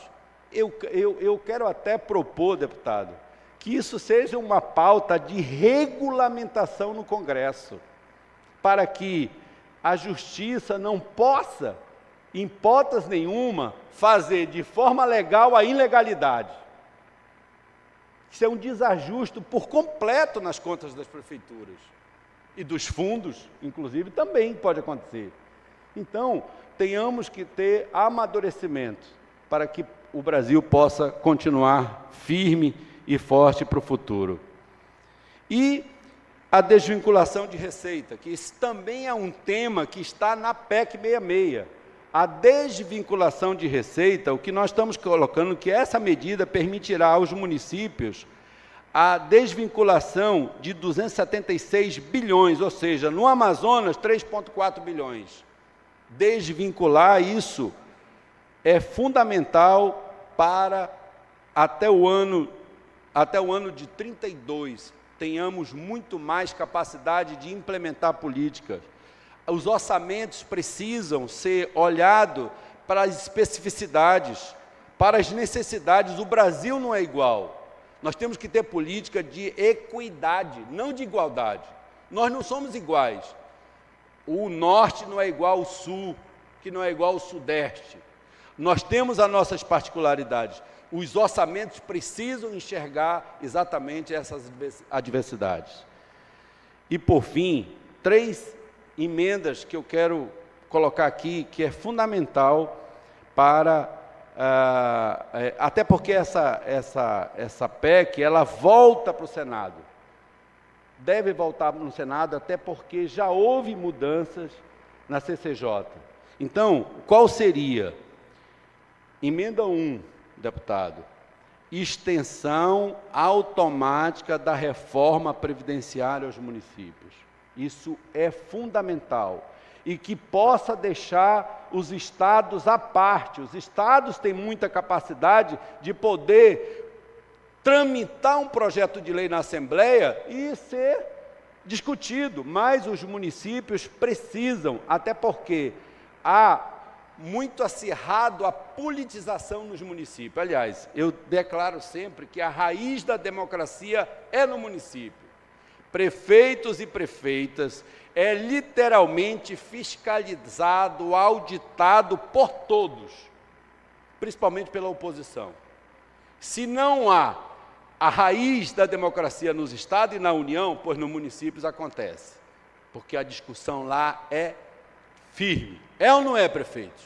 Eu quero até propor, deputado, que isso seja uma pauta de regulamentação no Congresso, para que a Justiça não possa, em hipótese nenhuma, fazer de forma legal a ilegalidade. Isso é um desajuste por completo nas contas das prefeituras. E dos fundos, inclusive, também pode acontecer. Então, tenhamos que ter amadurecimento para que o Brasil possa continuar firme e forte para o futuro. E a desvinculação de receita, que isso também é um tema que está na PEC 66. A desvinculação de receita, o que nós estamos colocando, que essa medida permitirá aos municípios a desvinculação de 276 bilhões, ou seja, no Amazonas, 3,4 bilhões. Desvincular isso é fundamental para até o ano de 32, tenhamos muito mais capacidade de implementar políticas. Os orçamentos precisam ser olhados para as especificidades, para as necessidades. O Brasil não é igual. Nós temos que ter política de equidade, não de igualdade. Nós não somos iguais. O norte não é igual ao sul, que não é igual ao sudeste. Nós temos as nossas particularidades. Os orçamentos precisam enxergar exatamente essas adversidades. E, por fim, 3 emendas que eu quero colocar aqui, que é fundamental para... até porque essa PEC, ela volta para o Senado. Deve voltar para o Senado, até porque já houve mudanças na CCJ. Então, qual seria? Emenda 1, deputado. Extensão automática da reforma previdenciária aos municípios. Isso é fundamental. E que possa deixar os estados à parte. Os estados têm muita capacidade de poder tramitar um projeto de lei na Assembleia e ser discutido, mas os municípios precisam, até porque há muito acirrado a politização nos municípios. Aliás, eu declaro sempre que a raiz da democracia é no município. Prefeitos e prefeitas é literalmente fiscalizado, auditado por todos. principalmente pela oposição. Se não há a raiz da democracia nos estados e na União, pois nos municípios acontece, porque a discussão lá é firme. É ou não é, prefeitos?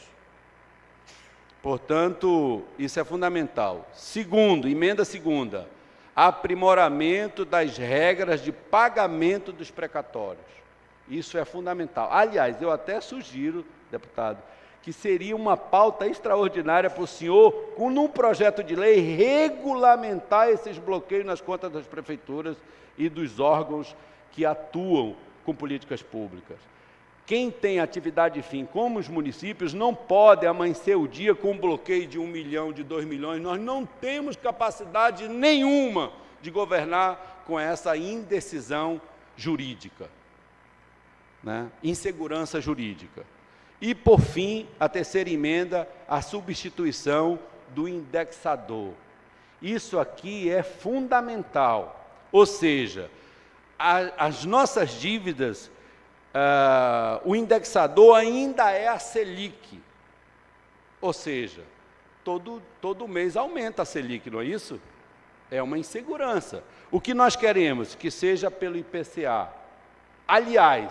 Portanto, isso é fundamental. Segundo, emenda segunda, aprimoramento das regras de pagamento dos precatórios. Isso é fundamental. Aliás, eu até sugiro, deputado, que seria uma pauta extraordinária para o senhor, num projeto de lei, regulamentar esses bloqueios nas contas das prefeituras e dos órgãos que atuam com políticas públicas. Quem tem atividade fim, como os municípios, não pode amanhecer o dia com um bloqueio de 1 milhão, de 2 milhões. Nós não temos capacidade nenhuma de governar com essa indecisão jurídica, né? Insegurança jurídica. E, por fim, a terceira emenda, a substituição do indexador. Isso aqui é fundamental. Ou seja, as nossas dívidas, o indexador ainda é a Selic. Ou seja, todo mês aumenta a Selic, não é isso? É uma insegurança. O que nós queremos? Que seja pelo IPCA. Aliás,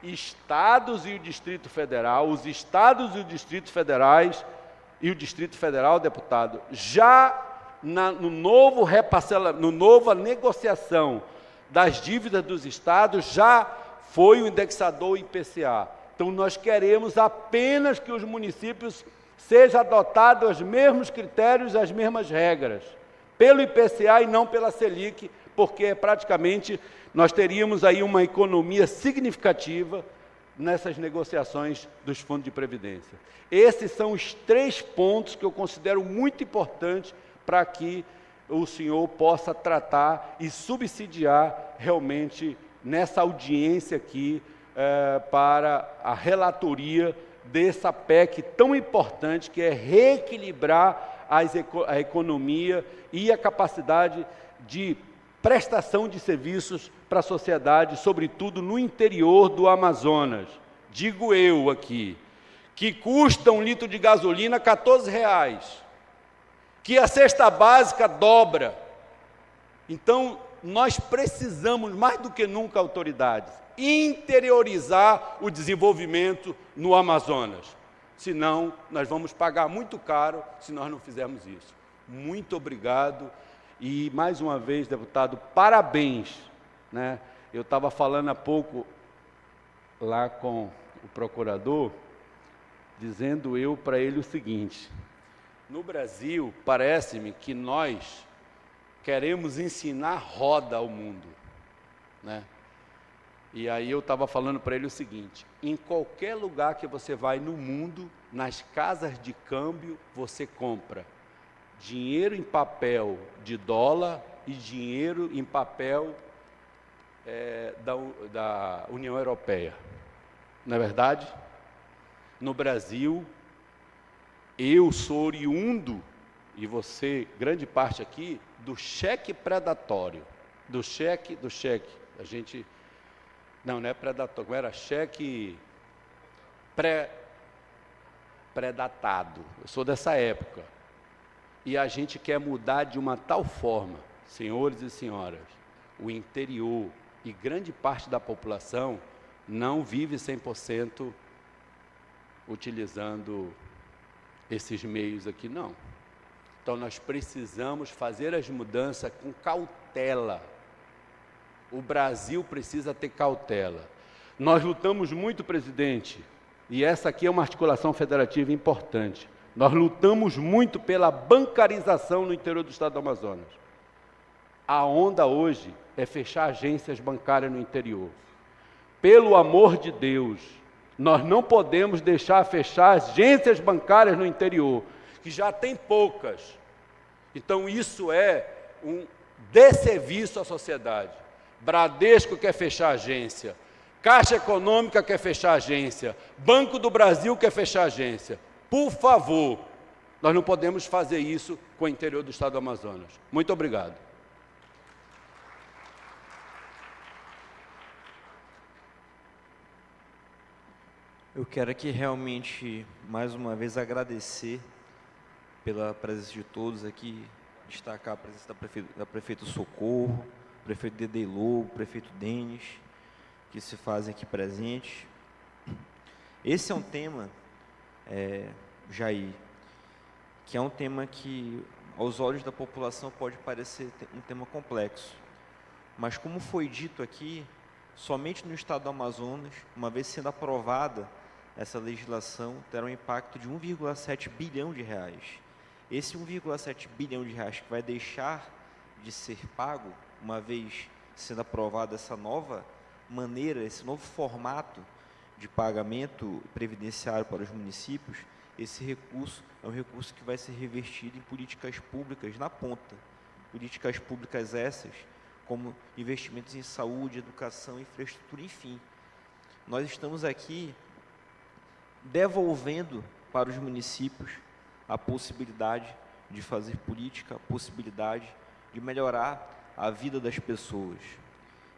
estados e o Distrito Federal, os estados e o Distrito Federais e o Distrito Federal, deputado, já no nova negociação das dívidas dos estados, já foi o indexador IPCA. Então, nós queremos apenas que os municípios sejam adotados os mesmos critérios, as mesmas regras, pelo IPCA e não pela Selic, porque praticamente nós teríamos aí uma economia significativa nessas negociações dos fundos de previdência. Esses são os 3 pontos que eu considero muito importantes para que o senhor possa tratar e subsidiar realmente nessa audiência aqui para a relatoria dessa PEC tão importante, que é reequilibrar a economia e a capacidade de prestação de serviços para a sociedade, sobretudo no interior do Amazonas. Digo eu aqui, que custa 1 litro de gasolina R$ 14,00, que a cesta básica dobra. Então, nós precisamos, mais do que nunca, autoridades, interiorizar o desenvolvimento no Amazonas. Senão, nós vamos pagar muito caro se nós não fizermos isso. Muito obrigado. E, mais uma vez, deputado, parabéns, né? Eu estava falando há pouco lá com o procurador, dizendo eu para ele o seguinte: no Brasil, parece-me que nós queremos ensinar roda ao mundo, né? E aí eu estava falando para ele o seguinte: em qualquer lugar que você vai no mundo, nas casas de câmbio, você compra dinheiro em papel de dólar e dinheiro em papel da União Europeia. Não é verdade? No Brasil, eu sou oriundo, e você, grande parte aqui, do cheque predatório. Do cheque, a gente... Não é predatório, como era? Cheque pré-datado. Eu sou dessa época. E a gente quer mudar de uma tal forma, senhores e senhoras, o interior e grande parte da população não vive 100% utilizando esses meios aqui, não. Então, nós precisamos fazer as mudanças com cautela. O Brasil precisa ter cautela. Nós lutamos muito, presidente, e essa aqui é uma articulação federativa importante. Nós lutamos muito pela bancarização no interior do estado do Amazonas. A onda hoje é fechar agências bancárias no interior. Pelo amor de Deus, nós não podemos deixar fechar agências bancárias no interior, que já tem poucas. Então, isso é um desserviço à sociedade. Bradesco quer fechar agência, Caixa Econômica quer fechar agência, Banco do Brasil quer fechar agência. Por favor, nós não podemos fazer isso com o interior do estado do Amazonas. Muito obrigado. Eu quero aqui realmente, mais uma vez, agradecer pela presença de todos aqui, destacar a presença da prefeita Socorro, prefeito Dedei Lobo, prefeito Denis, que se fazem aqui presentes. Esse é um tema, Jair, que é um tema que, aos olhos da população, pode parecer um tema complexo. Mas, como foi dito aqui, somente no estado do Amazonas, uma vez sendo aprovada essa legislação, terá um impacto de 1,7 bilhão de reais. Esse 1,7 bilhão de reais que vai deixar de ser pago, uma vez sendo aprovada essa nova maneira, esse novo formato de pagamento previdenciário para os municípios, esse recurso é um recurso que vai ser revertido em políticas públicas na ponta. Políticas públicas essas, como investimentos em saúde, educação, infraestrutura, enfim. Nós estamos aqui devolvendo para os municípios a possibilidade de fazer política, a possibilidade de melhorar a vida das pessoas.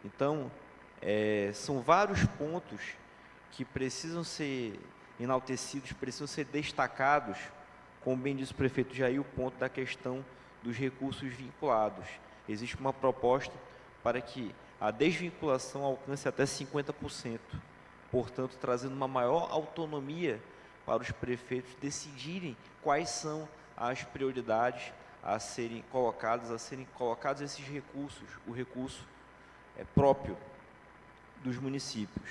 Então, são vários pontos que precisam ser enaltecidos, precisam ser destacados, como bem disse o prefeito Jair, o ponto da questão dos recursos vinculados. Existe uma proposta para que a desvinculação alcance até 50%, portanto, trazendo uma maior autonomia para os prefeitos decidirem quais são as prioridades a serem colocados esses recursos, o recurso próprio dos municípios.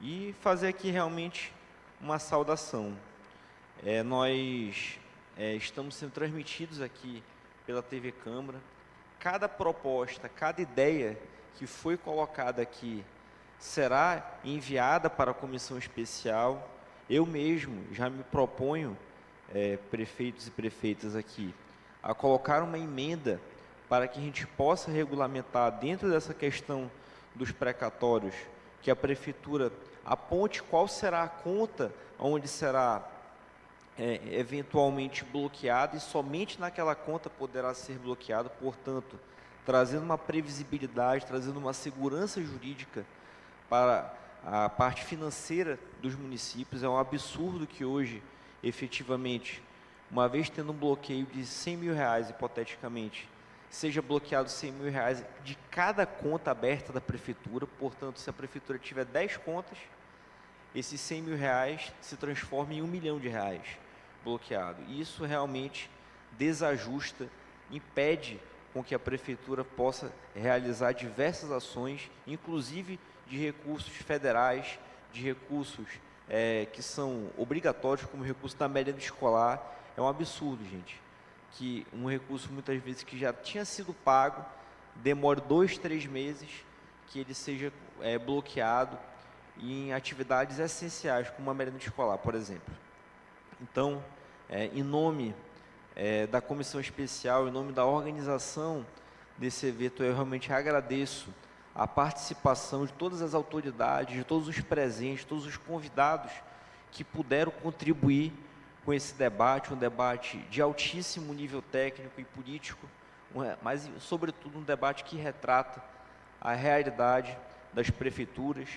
E fazer aqui realmente uma saudação. Nós estamos sendo transmitidos aqui pela TV Câmara. Cada proposta, cada ideia que foi colocada aqui será enviada para a comissão especial. Eu mesmo já me proponho, prefeitos e prefeitas aqui, a colocar uma emenda para que a gente possa regulamentar dentro dessa questão dos precatórios, que a prefeitura aponte qual será a conta onde será eventualmente bloqueado, e somente naquela conta poderá ser bloqueado, portanto, trazendo uma previsibilidade, trazendo uma segurança jurídica para a parte financeira dos municípios. É um absurdo que hoje, efetivamente, uma vez tendo um bloqueio de 100 mil reais, hipoteticamente, seja bloqueado 100 mil reais de cada conta aberta da prefeitura. Portanto, se a prefeitura tiver 10 contas, esses 100 mil reais se transformam em 1 milhão de reais bloqueado. E isso realmente desajusta, impede com que a prefeitura possa realizar diversas ações, inclusive de recursos federais, de recursos que são obrigatórios, como o recurso da merenda escolar. É um absurdo, gente, que um recurso, muitas vezes, que já tinha sido pago, demore 2, 3 meses, que ele seja bloqueado em atividades essenciais, como a merenda escolar, por exemplo. Então, em nome da comissão especial, em nome da organização desse evento, eu realmente agradeço a participação de todas as autoridades, de todos os presentes, todos os convidados que puderam contribuir com esse debate, um debate de altíssimo nível técnico e político, mas, sobretudo, um debate que retrata a realidade das prefeituras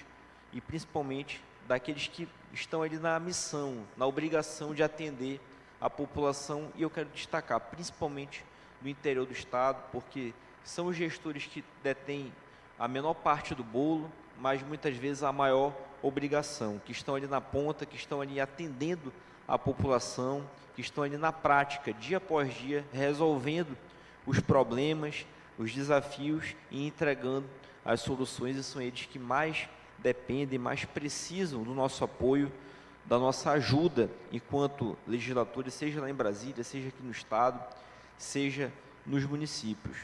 e, principalmente, daqueles que estão ali na missão, na obrigação de atender a população. E eu quero destacar, principalmente, do interior do Estado, porque são os gestores que detêm a menor parte do bolo, mas, muitas vezes, a maior obrigação, que estão ali na ponta, que estão ali atendendo a população, que estão ali na prática, dia após dia, resolvendo os problemas, os desafios e entregando as soluções, e são eles que mais dependem, mais precisam do nosso apoio, da nossa ajuda enquanto legisladores, seja lá em Brasília, seja aqui no Estado, seja nos municípios.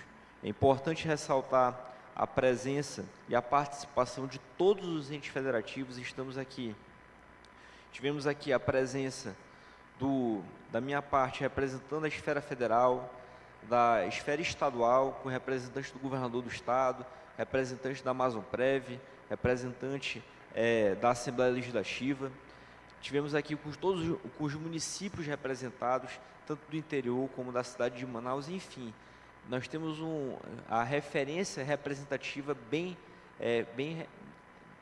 É importante ressaltar a presença e a participação de todos os entes federativos. Estamos aqui. Tivemos aqui a presença da minha parte, representando a esfera federal, da esfera estadual, com representante do governador do Estado, representante da Amazonprev, representante da Assembleia Legislativa. Tivemos aqui com os municípios representados, tanto do interior como da cidade de Manaus, enfim. Nós temos a referência representativa bem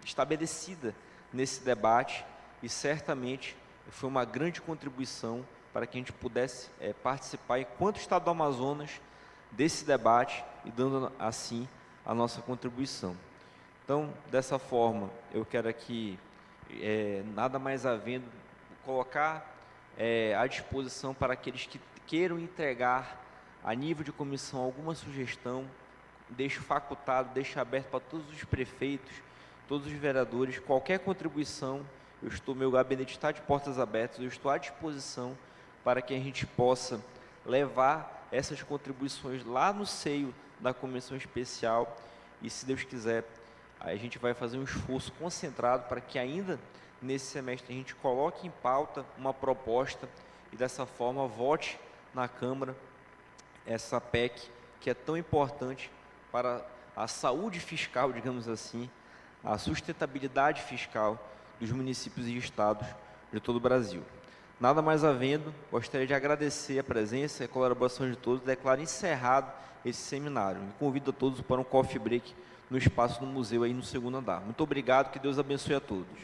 estabelecida nesse debate, e certamente foi uma grande contribuição para que a gente pudesse participar, enquanto Estado do Amazonas, desse debate e dando, assim, a nossa contribuição. Então, dessa forma, eu quero aqui, nada mais havendo, colocar à disposição para aqueles que queiram entregar a nível de comissão alguma sugestão, deixo facultado, deixo aberto para todos os prefeitos, todos os vereadores, qualquer contribuição, meu gabinete está de portas abertas, eu estou à disposição para que a gente possa levar essas contribuições lá no seio da comissão especial e, se Deus quiser, a gente vai fazer um esforço concentrado para que ainda nesse semestre a gente coloque em pauta uma proposta e dessa forma vote na Câmara essa PEC que é tão importante para a saúde fiscal, digamos assim, a sustentabilidade fiscal dos municípios e estados de todo o Brasil. Nada mais havendo, gostaria de agradecer a presença e a colaboração de todos, declaro encerrado esse seminário. Me convido a todos para um coffee break no espaço do museu aí no segundo andar. Muito obrigado, que Deus abençoe a todos.